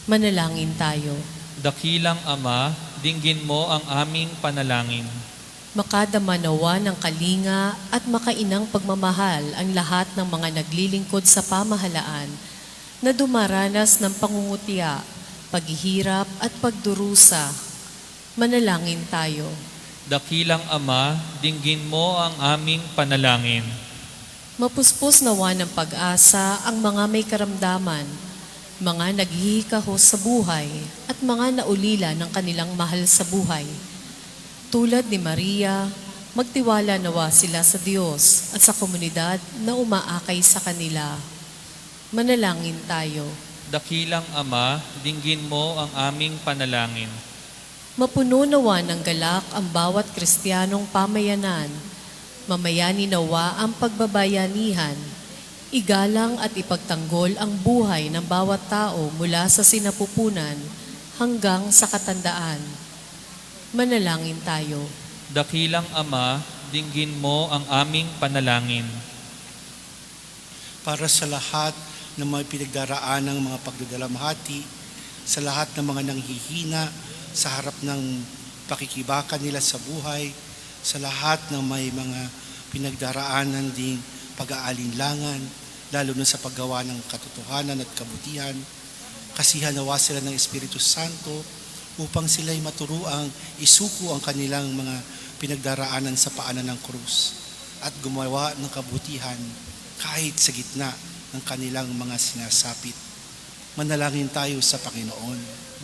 Manalangin tayo. Dakilang Ama, dinggin mo ang aming panalangin. Makadama nawa ng kalinga at makainang pagmamahal ang lahat ng mga naglilingkod sa pamahalaan na dumaranas ng pangungutya, paghihirap at pagdurusa. Manalangin tayo. Dakilang Ama, dinggin mo ang aming panalangin. Mapuspos nawa ng pag-asa ang mga may karamdaman, mga naghihikahos sa buhay at mga naulila ng kanilang mahal sa buhay. Tulad ni Maria, magtiwala nawa sila sa Diyos at sa komunidad na umaakay sa kanila. Manalangin tayo. Dakilang Ama, dinggin mo ang aming panalangin. Mapuno nawa ng galak ang bawat Kristiyanong pamayanan. Mamayani nawa ang pagbabayanihan. Igalang at ipagtanggol ang buhay ng bawat tao mula sa sinapupunan hanggang sa katandaan. Manalangin tayo. Dakilang Ama, dinggin mo ang aming panalangin. Para sa lahat ng mga pinagdaraan ng mga pagdadalamhati, sa lahat ng mga nanghihina sa harap ng pakikibakan nila sa buhay, sa lahat ng may mga pinagdaraanan ding pag-aalinlangan, lalo na sa paggawa ng katotohanan at kabutihan, kasihan nawa sila ng Espiritu Santo upang sila'y maturuang isuko ang kanilang mga pinagdaraanan sa paanan ng krus at gumawa ng kabutihan kahit sa gitna ng kanilang mga sinasapit. Manalangin tayo sa Panginoon.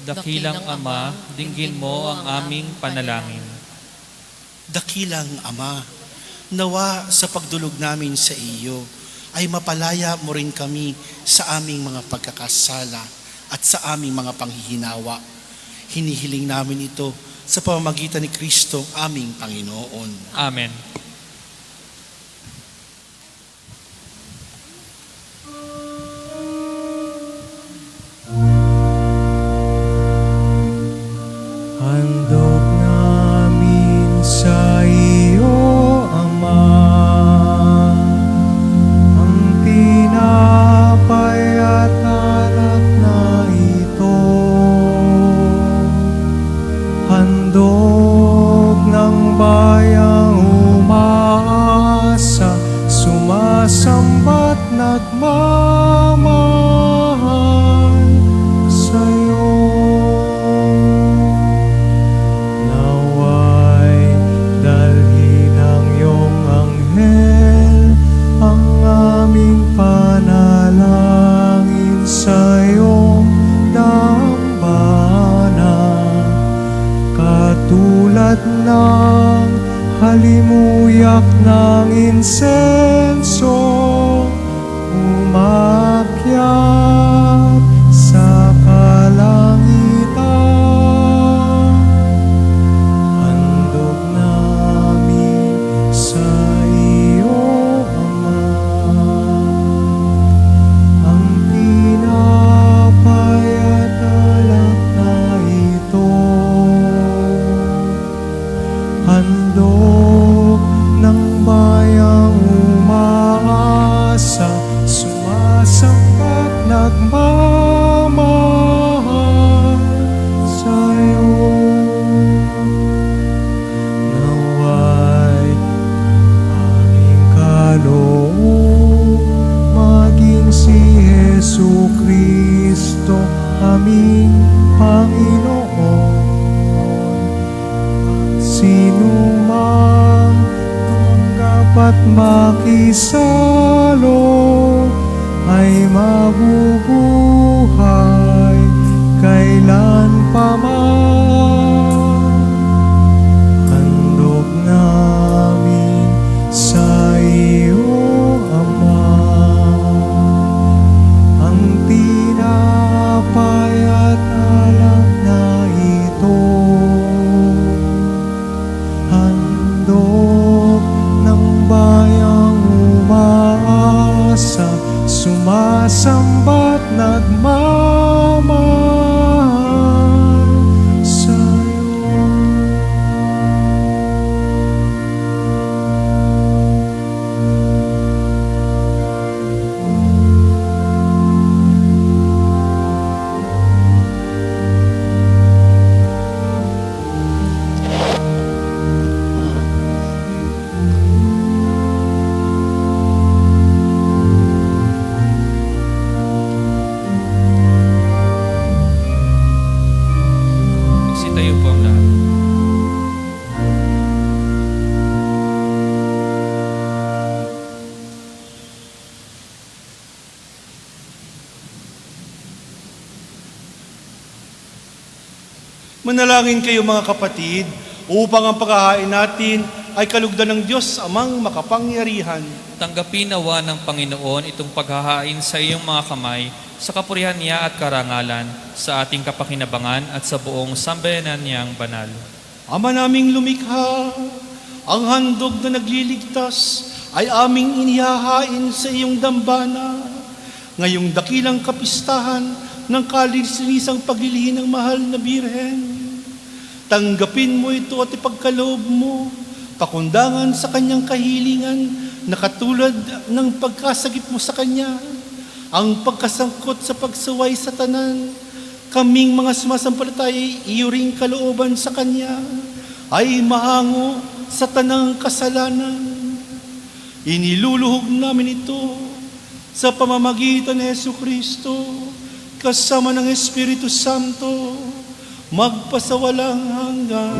Dakilang Ama, dinggin mo ang aming panalangin. Dakilang Ama, nawa sa pagdulog namin sa iyo ay mapalaya mo rin kami sa aming mga pagkakasala at sa aming mga panghihinawa. Hinihiling namin ito sa pamamagitan ni Kristo aming Panginoon. Amen. Handog namin sa iyo, Ama, ang tinapay at alak na ito. Handog ng bayang umaasa, sumasamba't nagmamahal sa'yo. Naway dalhin ng iyong anghel ang aming panalangin sa iyong dambana, katulad ng halimuyak ng insenso umakyat sa kalangitan. Handog namin sa iyo, Ama, ang tinapay at alak na ito. Handog ng bayang umaasa, sumasambat nagmamahal sa'yo. Naway aming kaloob maging si Jesu Kristo aming Panginoon. Sino mang tumanggap at makisalo ay mabubuhay kailan pa man. Handog namin sa iyo, Ama, ang tinapay at alak na ito. Handog ng bayang umaasa, sumasamba't nagmamahal sa'yo. Manalangin kayo mga kapatid, upang ang paghahain natin ay kalugdan ng Diyos amang makapangyarihan. Tanggapin nawa ng Panginoon itong paghahain sa iyong mga kamay sa kapurihan niya at karangalan, sa ating kapakinabangan at sa buong sambayanan niyang banal. Ama naming lumikha, ang handog na nagliligtas ay aming inihahain sa iyong dambana. Ngayong dakilang kapistahan ng kalinisan paglilihin ng mahal na Birhen. Tanggapin mo ito at ipagkaloob mo, pakundangan sa kanyang kahilingan na katulad ng pagkasagip mo sa kanya, ang pagkasangkot sa pagsaway sa tanan, kaming mga sumasampalataya iyo ring kalooban sa kanya, ay mahango sa tanang kasalanan. Iniluluhog namin ito sa pamamagitan ni Jesucristo, kasama ng Espiritu Santo, magpasawalang hanggan.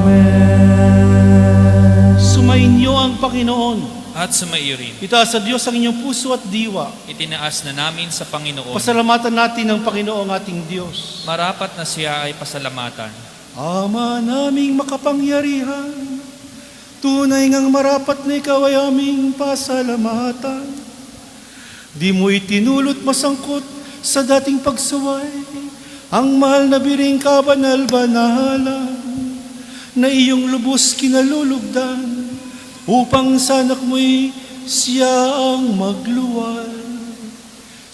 Amen. Sumainyo ang Panginoon. At sumaiyo rin. Itaas sa Diyos ang inyong puso at diwa. Itinaas na namin sa Panginoon. Pasalamatan natin ang Panginoong ating Diyos. Marapat na siya ay pasalamatan. Ama naming makapangyarihan, tunay ngang marapat na ikaw ay aming pasalamatan. Di mo itinulot masangkot sa dating pagsaway ang mahal na biring kabanal-banalan na iyong lubos kinalulugdan upang sa anak mo'y siya ang magluwal.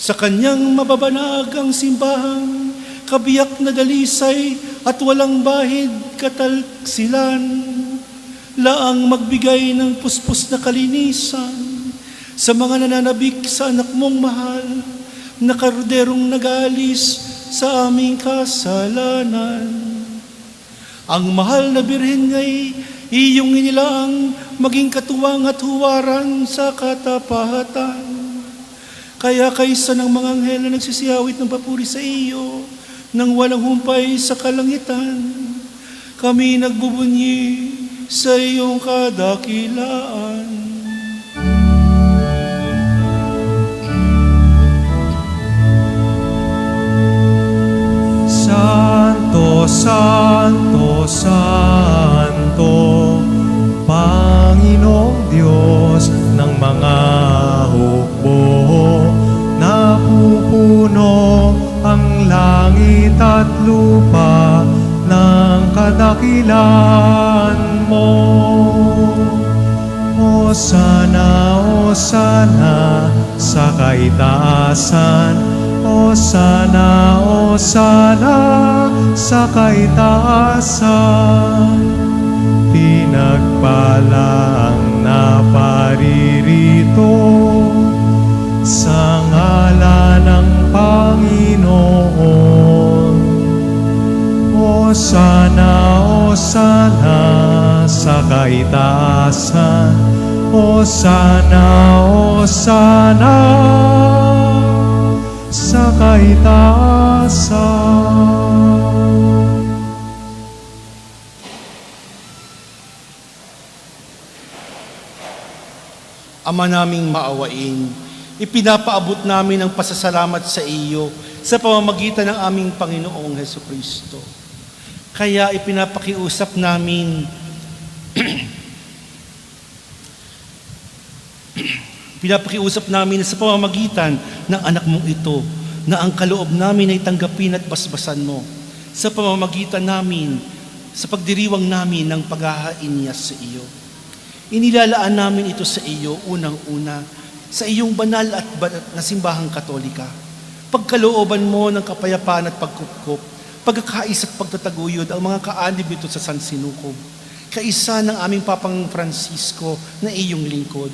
Sa kanyang mababanag ang simbahan, kabiyak na dalisay at walang bahid katalksilan, laang magbigay ng puspos na kalinisan sa mga nananabik sa anak mong mahal, na karuderong nagalis sa aming kasalanan. Ang mahal na Birhen ay iyong inilaang maging katuwang at huwaran sa katapatan. Kaya kaysa ng mga anghel na nagsisiyawit ng papuri sa iyo, nang walang humpay sa kalangitan, kami nagbubunyi sa iyong kadakilaan. Santo, Santo, Santo, Panginoong Diyos ng mga hukbo, napupuno ang langit at lupa ng kadakilan mo. Hosana, Hosana sa kaitaasan, Hosana, Hosana sa kaitaasan. Pinagpala ang naparirito sa ngalan ng Panginoon. Hosana, Hosana sa kaitaasan, Hosana, Hosana sa kaitaasan. Ama naming maawain, ipinapaabot namin ang pasasalamat sa iyo sa pamamagitan ng aming Panginoong Hesukristo. Kaya ipinapakiusap namin sa pamamagitan ng anak mong ito na ang kaloob namin ay tanggapin at basbasan mo sa pamamagitan namin, sa pagdiriwang namin ng paghahain niya sa iyo. Inilalaan namin ito sa iyo unang-una sa iyong banal at na simbahang Katolika. Pagkalooban mo ng kapayapaan at pagkupkup, pagkakais at pagtataguyod ang mga kaanib nito sa San Sinukob. Kaisa ng aming Papang Francisco na iyong lingkod.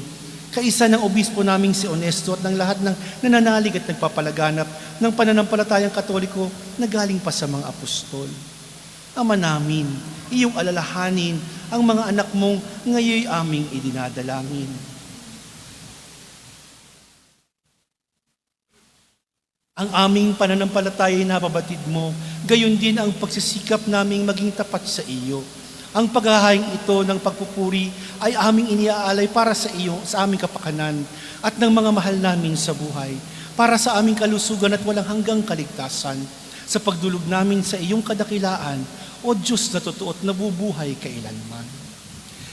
Kaisa ng obispo naming si Honesto at ng lahat ng nananalig at nagpapalaganap ng pananampalatayang Katoliko na galing pa sa mga apostol. Ama namin, iyong alalahanin ang mga anak mong ngayoy aming idinadalangin. Ang aming pananampalataya ay napabatid mo, gayon din ang pagsisikap naming maging tapat sa iyo. Ang paghahaing ito ng pagpupuri ay aming iniaalay para sa iyo, sa aming kapakanan at ng mga mahal namin sa buhay. para sa aming kalusugan at walang hanggang kaligtasan, sa pagdulog namin sa iyong kadakilaan, O Diyos na totoo at nabubuhay kailanman.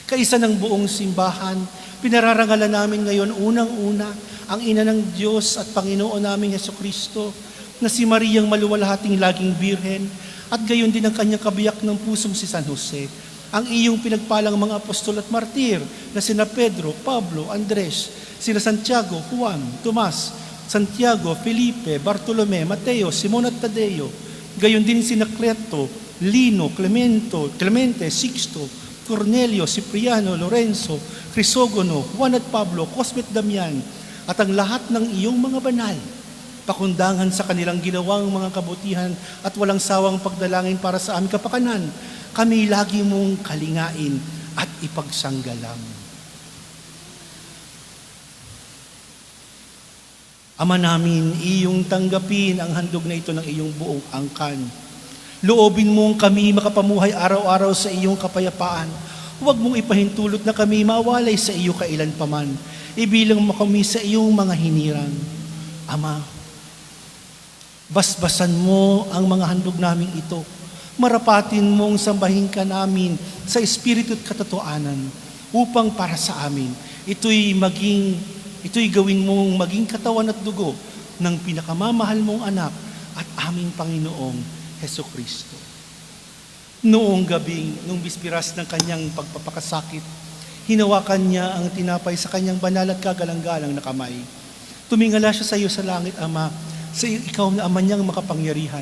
Kaisa ng buong simbahan, pinararangalan namin ngayon unang-una ang Ina ng Diyos at Panginoon naming Hesukristo, na si Mariang maluwalhating laging birhen, at gayon din ang kanyang kabiyak ng pusong si San Jose, ang iyong pinagpalang mga apostol at martir na sina Pedro, Pablo, Andres, sina Santiago, Juan, Tomas, Santiago, Felipe, Bartolome, Mateo, Simon at Tadeo, gayon din sina Cleto, Lino, Clemente, Sixto, Cornelio, Cipriano, Lorenzo, Crisogono, Juan at Pablo, Cosme at Damian, at ang lahat ng iyong mga banal, pakundangan sa kanilang ginawang mga kabutihan at walang sawang pagdalangin para sa aming kapakanan, kami lagi mong kalingain at ipagsanggalang. Ama namin, iyong tanggapin ang handog na ito ng iyong buong angkan. Loobin mong kami makapamuhay araw-araw sa iyong kapayapaan. Huwag mong ipahintulot na kami mawalay sa iyo kailan paman. Ibilang mo kami sa iyong mga hinirang. Ama, basbasan mo ang mga handog namin ito. Marapatin mong sambahin ka namin sa espiritu at katotohanan upang para sa amin, ito'y gawin mong maging katawan at dugo ng pinakamamahal mong anak at aming Panginoong Hesukristo. Noong gabing, nung bispiras ng kanyang pagpapakasakit, hinawakan niya ang tinapay sa kanyang banal at kagalang-galang na kamay. Tumingala siya sa iyo sa langit, Ama, sa iyo, ikaw na Ama niyang makapangyarihan.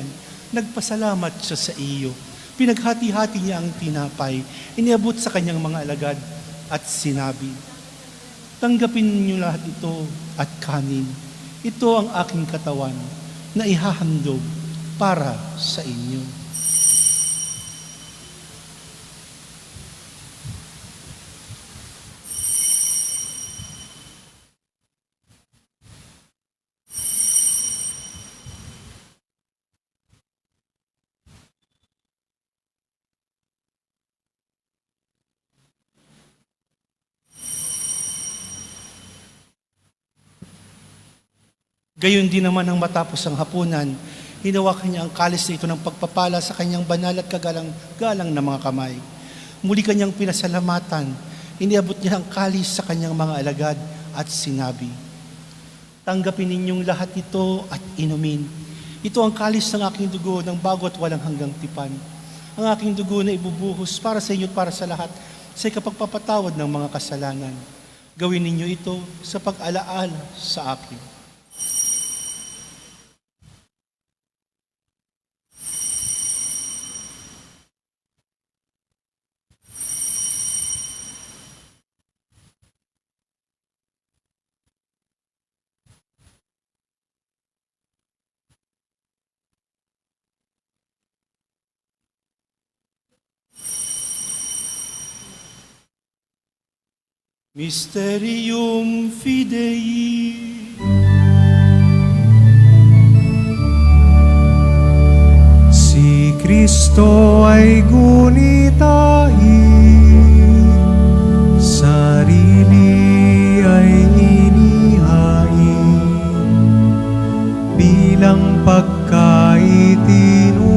Nagpasalamat siya sa iyo. Pinaghati-hati niya ang tinapay, iniabot sa kanyang mga alagad at sinabi, tanggapin niyo lahat ito at kanin. Ito ang aking katawan na ihahandog para sa inyo. Gayon din naman ang matapos ang hapunan, hinawakan niya ang kalis na ito ng pagpapala sa kanyang banal at kagalang-galang na mga kamay. Muli kanyang pinasalamatan, iniabot niya ang kalis sa kanyang mga alagad at sinabi, tanggapin ninyong lahat ito at inumin. Ito ang kalis ng aking dugo ng bago at walang hanggang tipan. Ang aking dugo na ibubuhos para sa inyo at para sa lahat sa ikapagpapatawad ng mga kasalanan. Gawin ninyo ito sa pag-alaala sa akin. Mysterium Fidei. Si Kristo ay gunitain, sarili ay inihain, bilang pagkain inumin,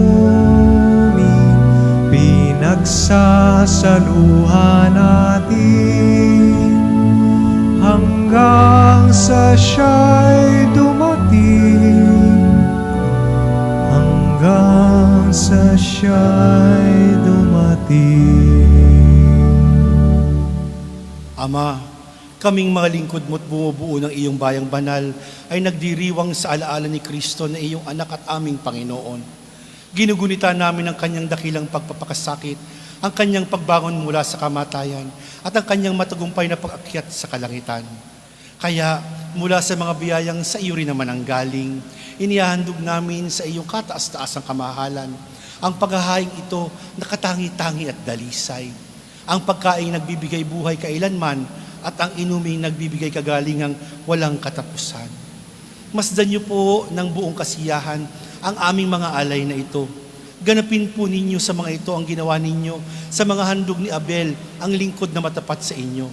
pinagsasaluhan natin, hanggang sa siya'y dumating, hanggang sa siya'y dumating. Ama, kaming mga lingkod mo't bumubuo ng iyong bayang banal ay nagdiriwang sa alaala ni Kristo na iyong anak at aming Panginoon. Ginugunita namin ang kanyang dakilang pagpapakasakit, ang kanyang pagbangon mula sa kamatayan, at ang kanyang matagumpay na pag-akyat sa kalangitan. Kaya mula sa mga biyayang sa iyo rin naman ang galing, inihahandog namin sa iyong kataas-taasang kamahalan ang paghahaing ito na katangi-tangi at dalisay, ang pagkaing nagbibigay buhay kailanman at ang inuming nagbibigay kagalingang walang katapusan. Masdan niyo po ng buong kasiyahan ang aming mga alay na ito. Ganapin po ninyo sa mga ito ang ginawa ninyo sa mga handog ni Abel, ang lingkod na matapat sa inyo.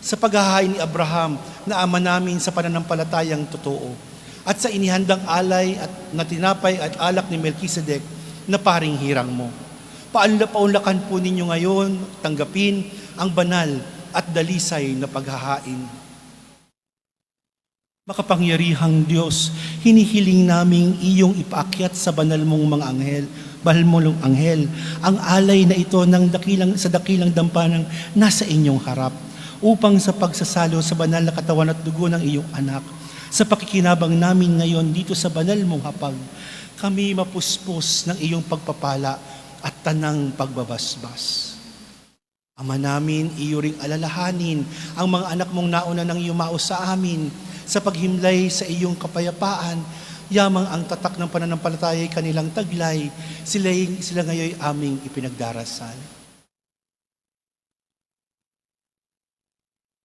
Sa paghahain ni Abraham na ama namin sa pananampalatayang totoo, at sa inihandang alay at na tinapay at alak ni Melchizedek na paring hirang mo. Paunlakan po ninyo ngayon, tanggapin ang banal at dalisay na paghahain. Makapangyarihang Diyos, hinihiling naming iyong ipaakyat sa banal mong mga anghel, bahal mong anghel, ang alay na ito sa dakilang dampanang nasa inyong harap, upang sa pagsasalo sa banal na katawan at dugo ng iyong anak, sa pakikinabang namin ngayon dito sa banal mong hapag, kami mapuspos ng iyong pagpapala at tanang pagbabasbas. Ama namin, iyo ring alalahanin ang mga anak mong nauna nang yumao sa amin sa paghimlay sa iyong kapayapaan, yamang ang tatak ng pananampalataya ay kanilang taglay, sila ngayon aming ipinagdarasal.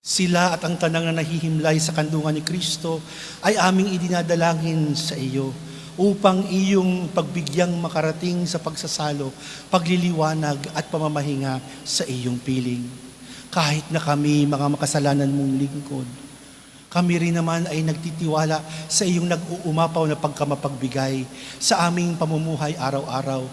Sila at ang tanang na nahihimlay sa kandungan ni Kristo ay aming idinadalangin sa iyo upang iyong pagbigyang makarating sa pagsasalo, pagliliwanag at pamamahinga sa iyong piling. Kahit na kami mga makasalanan mong lingkod, kami rin naman ay nagtitiwala sa iyong nag-uumapaw na pagkamapagbigay sa aming pamumuhay araw-araw.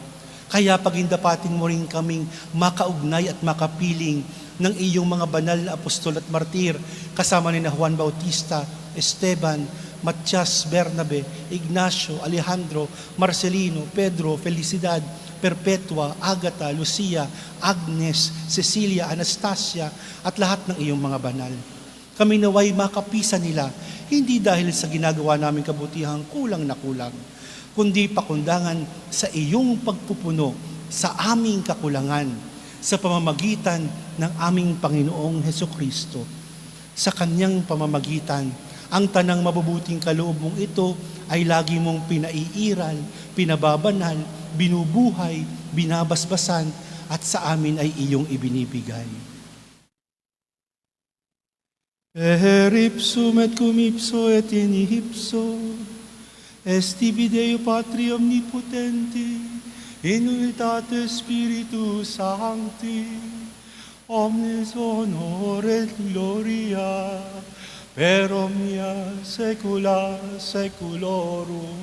Kaya pagindapatin mo rin kaming makaugnay at makapiling ng iyong mga banal na apostol at martir kasama ni Juan Bautista, Esteban, Matias, Bernabe, Ignacio, Alejandro, Marcelino, Pedro, Felicidad, Perpetua, Agata, Lucia, Agnes, Cecilia, Anastasia at lahat ng iyong mga banal. Kami naway makapisan nila, hindi dahil sa ginagawa naming kabutihang kulang na kulang, kundi pakundangan sa iyong pagpupuno sa aming kakulangan sa pamamagitan ng aming Panginoong Hesukristo. Sa kanyang pamamagitan, ang tanang mabubuting kaloob mong ito ay lagi mong pinaiiral, pinababanal, binubuhay, binabasbasan at sa amin ay iyong ibinibigay. Ipsum et cum ipso et in ipso, est tibi Deo Patri omnipotenti, in unitate Spiritus Sancti, omnes honor et gloria, per omnia saecula saeculorum.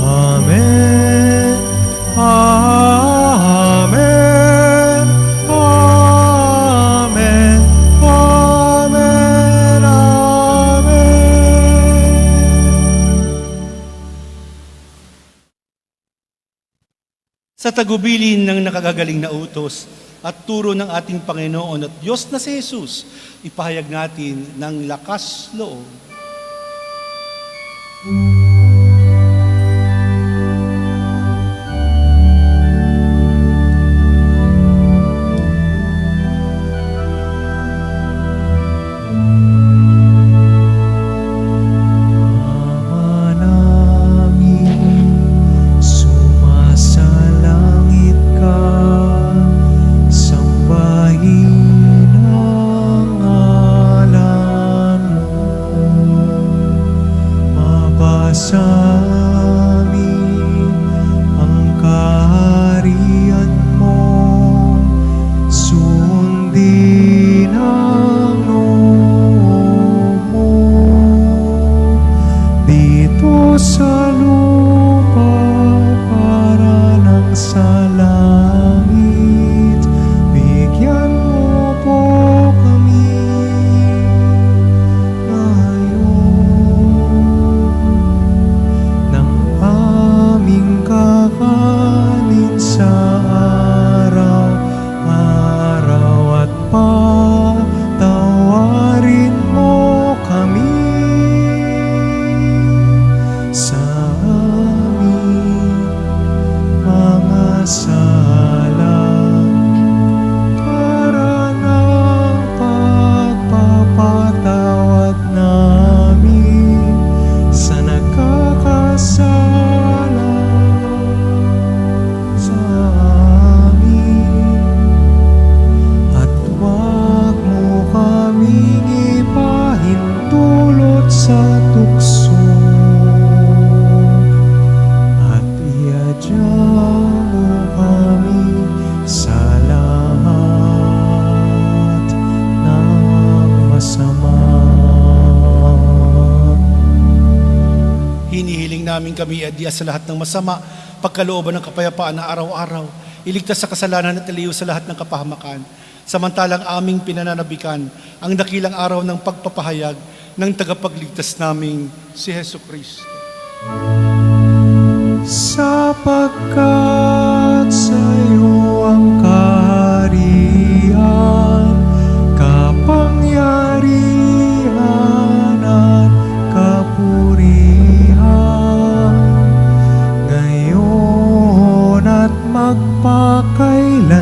Amen. Amen. Amen. Amen. Sa tagubilin ng nakagagaling na utos at turo ng ating Panginoon at Diyos na si Jesus, ipahayag natin ng lakas loob. Ama namin, sumasalangit ka, sambahin ang ngalan mo. Mabasa amin ang kaharian mo, sundin ang loob mo dito sa lupa para ng sa langit. Bigyan mo po kami ngayon ng aming kakanin sa araw-araw at patawarin mo kami sa aming mga sala. kami adiya sa lahat ng masama, pagkalooban ng kapayapaan na araw-araw, iligtas sa kasalanan at iliw sa lahat ng kapahamakan. Samantalang aming pinananabikan ang dakilang araw ng pagpapahayag ng tagapagligtas naming si Hesus Kristo. Sapagkat sa iyo ang kaharian, kapangyarihan at kapurihan, ngayon at magpakailanman,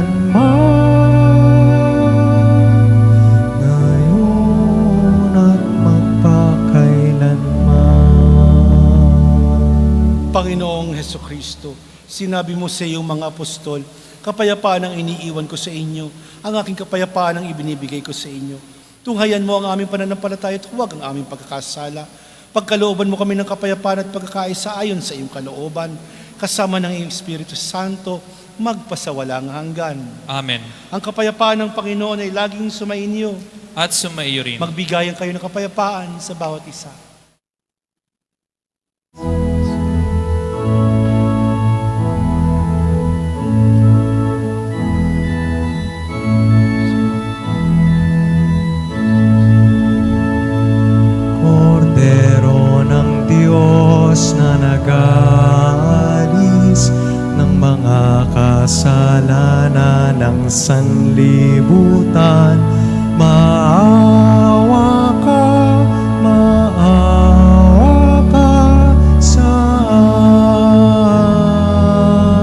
ngayon at magpakailanman. Panginoong Hesus Kristo, sinabi mo sa iyong mga apostol, kapayapaan ang iniiwan ko sa inyo, ang aking kapayapaan ang ibinibigay ko sa inyo. Tunghayan mo ang aming pananampalataya at huwag ang aming pagkakasala. Pagkalooban mo kami ng kapayapaan at pagkakaisa ayon sa iyong kalooban, kasama ng iyong Espiritu Santo, magpasawalang hanggan. Amen. Ang kapayapaan ng Panginoon ay laging sumainyo. At sumaiyo rin. Magbigayan kayo ng kapayapaan sa bawat isa. Kordero ng Diyos na nag-aalis ng mga kasalanan ng sanlibutan, maawa ka sa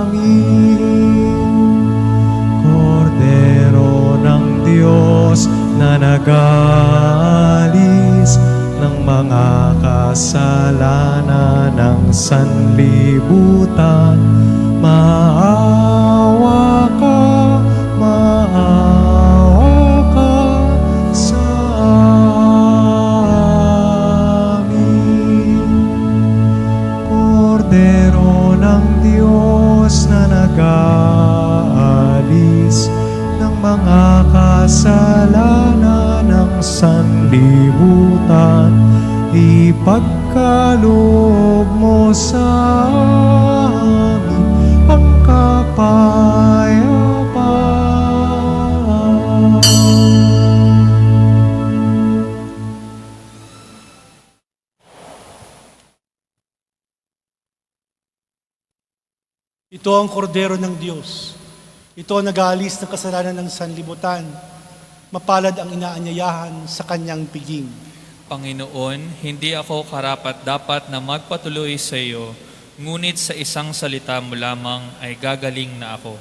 amin. Kordero ng Diyos na nag-aalis ng mga kasalanan ng sanlibutan, maawa ka sa amin. Kordero ng Diyos na nag-aalis ng mga kasalanan ng sanlibutan, ipagkaloob mo sa amin ang kapayapaan. Ito ang kordero ng Diyos. Ito ang nag-aalis ng kasalanan ng sanlibutan. Mapalad ang inaanyayahan sa kanyang piging. Panginoon, hindi ako karapat-dapat na magpatuloy sa iyo, ngunit sa isang salita mo lamang ay gagaling na ako.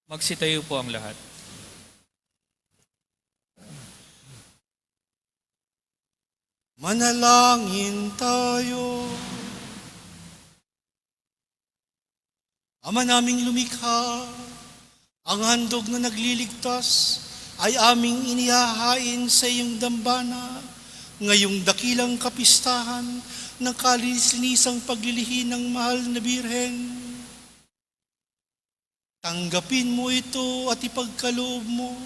Magsitayo po ang lahat. Manalangin tayo. Ama naming lumikha, ang handog na nagliligtas ay aming inihahain sa iyong dambana ngayong dakilang kapistahan ng kalinis-linisang paglilihi ng mahal na Birhen. Tanggapin mo ito at ipagkaloob mo,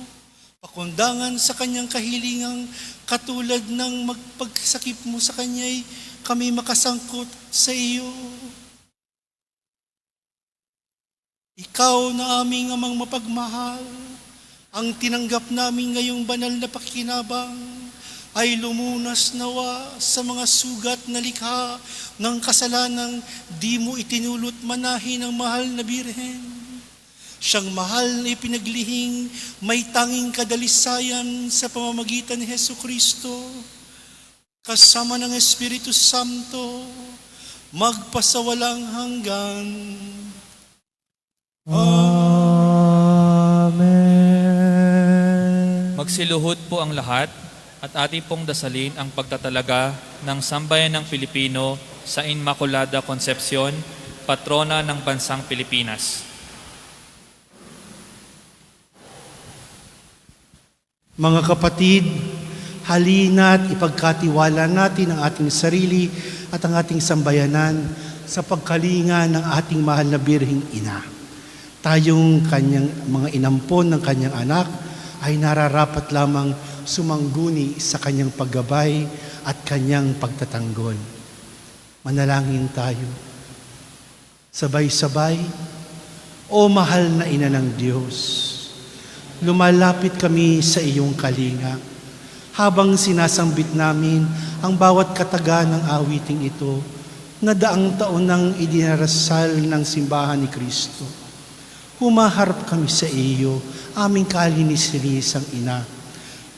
pakundangan sa kanyang kahilingang katulad ng magpagsakip mo sa kanya'y kami makasangkot sa iyo. Ikaw na aming amang mapagmahal, ang tinanggap namin ngayong banal na pakinabang ay lumunas nawa sa mga sugat na likha ng kasalanang di mo itinulot manahin ng mahal na Birhen. Siyang mahal na ipinaglihing may tanging kadalisayan sa pamamagitan ni Hesukristo, kasama ng Espiritu Santo, magpasawalang hanggan. Amen. Magsiluhod po ang lahat at ating pong dasalin ang pagtatalaga ng sambayan ng Pilipino sa Inmaculada Concepcion, patrona ng bansang Pilipinas. Mga kapatid, halina't ipagkatiwala natin ang ating sarili at ang ating sambayanan sa pagkalinga ng ating mahal na Birheng Ina. Tayong kanyang mga inampon ng kanyang anak ay nararapat lamang sumangguni sa kanyang paggabay at kanyang pagtatanggol. Manalangin tayo. Sabay-sabay, O mahal na Ina ng Diyos, lumalapit kami sa iyong kalinga habang sinasambit namin ang bawat kataga ng awiting ito na daang taon nang idinarasal ng simbahan ni Kristo. Humaharap kami sa iyo, aming kalinis-linisang Ina.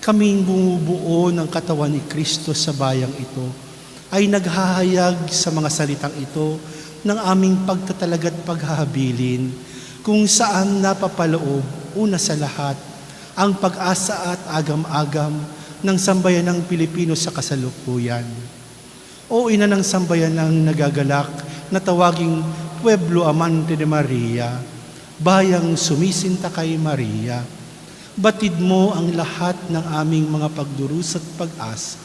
Kaming bumubuo ng katawan ni Kristo sa bayang ito ay naghahayag sa mga salitang ito ng aming pagtatalag at paghahabilin kung saan napapaloob una sa lahat ang pag-asa at agam-agam ng sambayanang Pilipino sa kasalukuyan. O Ina ng sambayanang nagagalak na tawaging Pueblo Amante de Maria, bayang sumisinta kay Maria, batid mo ang lahat ng aming mga pagdurus at pag-asa.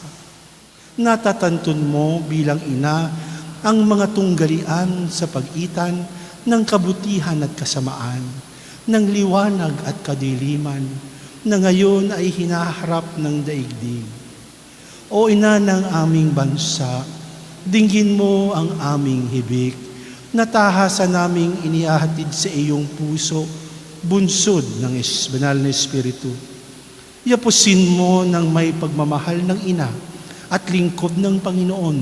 Natatantun mo bilang Ina ang mga tunggalian sa pagitan ng kabutihan at kasamaan, ng liwanag at kadiliman, na ngayon ay hinaharap ng daigdig. O Ina ng aming bansa, dinggin mo ang aming hibik, na tahasan naming inihahatid sa iyong puso, bunsod ng banal na Espiritu. Yapusin mo ng may pagmamahal ng Ina at lingkod ng Panginoon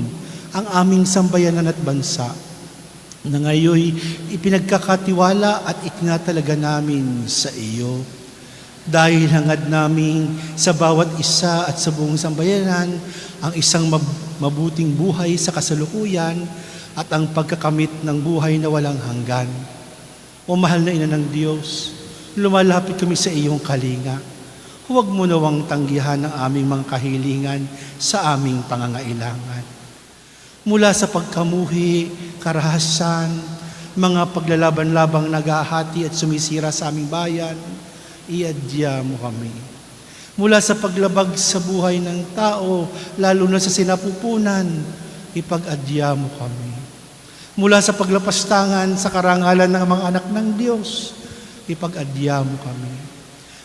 ang aming sambayanan at bansa, na ngayon ipinagkakatiwala at itinatalaga namin sa iyo. Dahil hangad namin sa bawat isa at sa buong sambayanan ang isang mabuting buhay sa kasalukuyan at ang pagkakamit ng buhay na walang hanggan. O mahal na Ina ng Diyos, lumalapit kami sa iyong kalinga. Huwag mo nawang tanggihan ang aming mga kahilingan sa aming pangangailangan. Mula sa pagkamuhi, karahasan, mga paglalaban-labang naghahati at sumisira sa aming bayan, iadya mo kami. Mula sa paglabag sa buhay ng tao, lalo na sa sinapupunan, ipag-adya mo kami. Mula sa paglapastangan sa karangalan ng mga anak ng Diyos, ipag-adya mo kami.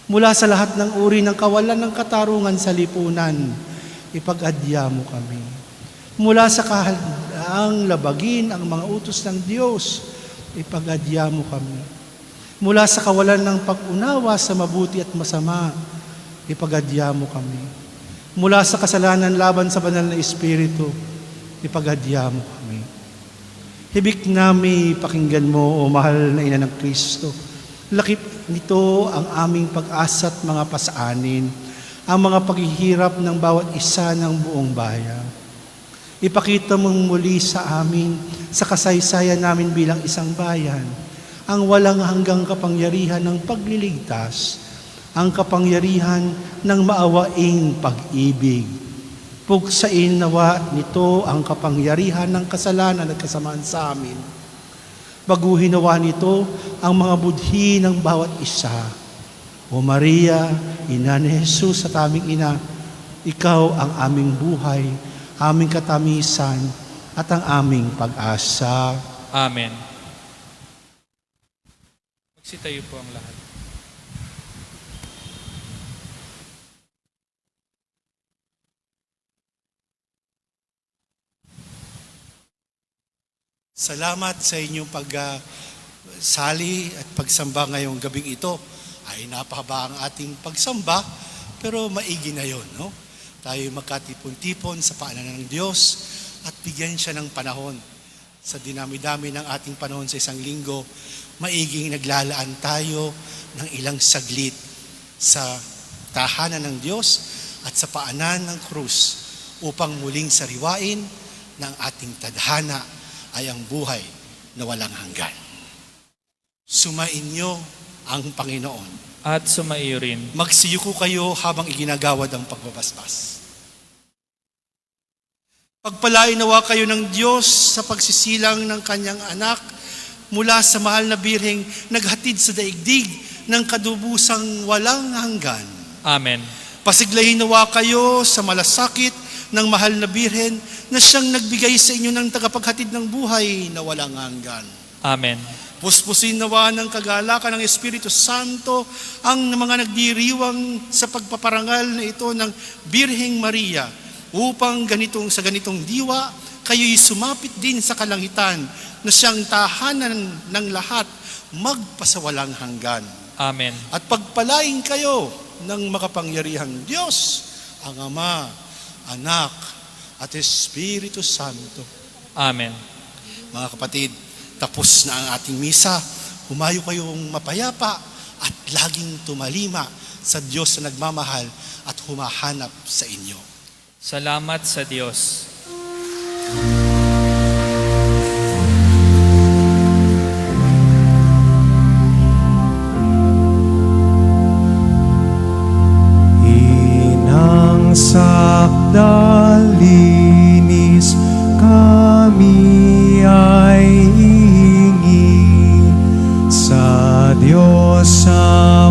Mula sa lahat ng uri ng kawalan ng katarungan sa lipunan, ipag-adya mo kami. Mula sa kahaldaang labagin ang mga utos ng Diyos, ipag-adya mo kami. Mula sa kawalan ng pag-unawa sa mabuti at masama, ipag-adya mo kami. Mula sa kasalanan laban sa banal na Espiritu, ipag-adya mo kami. Hibik nami pakinggan mo, O mahal na Ina ng Kristo. Lakip nito ang aming pag-asa at mga pasaanin, ang mga paghihirap ng bawat isa ng buong bayan. Ipakita mong muli sa amin, sa kasaysayan namin bilang isang bayan, ang walang hanggang kapangyarihan ng pagliligtas, ang kapangyarihan ng maawaing pag-ibig. Pugsain nawa nito ang kapangyarihan ng kasalanan at kasamaan sa amin. Baguhin nawa nito ang mga budhi ng bawat isa. O Maria, Ina ni Jesus at aming Ina, Ikaw ang aming buhay, aming katamisan, at ang aming pag-asa. Amen. Magsitayo po ang lahat. Salamat sa inyong pagsali at pagsamba ngayong gabing ito. Ay napakaba ang ating pagsamba, pero maigi na yon, no? Tayo magkatipon-tipon sa paanan ng Diyos at bigyan siya ng panahon. Sa dinami-dami ng ating panahon sa isang linggo, maiging naglalaan tayo ng ilang saglit sa tahanan ng Diyos at sa paanan ng krus upang muling sariwain ng ating tadhana ay ang buhay na walang hanggan. Sumainyo ang Panginoon. At sumaiyo rin. Magsiyuko kayo habang iginagawad ang pagbabasbas. Pagpalain nawa kayo ng Diyos sa pagsisilang ng kanyang anak mula sa mahal na birheng naghatid sa daigdig ng kadubusang walang hanggan. Amen. Pasiglahin nawa kayo sa malasakit ng mahal na birhen na siyang nagbigay sa inyo ng tagapaghatid ng buhay na walang hanggan. Amen. Puspusin nawa ng kagalakan ng Espiritu Santo ang mga nagdiriwang sa pagpaparangal na ito ng Birheng Maria upang sa ganitong diwa kayo'y sumapit din sa kalangitan na siyang tahanan ng lahat magpasawalang hanggan. Amen. At pagpalain kayo ng makapangyarihang Diyos, ang Ama, Anak, at Espiritu Santo. Amen. Mga kapatid, tapos na ang ating misa. Humayo kayong mapayapa at laging tumalima sa Diyos na nagmamahal at humahanap sa inyo. Salamat sa Diyos. Inang sakdalinis kami ay hingi sa Diyos sa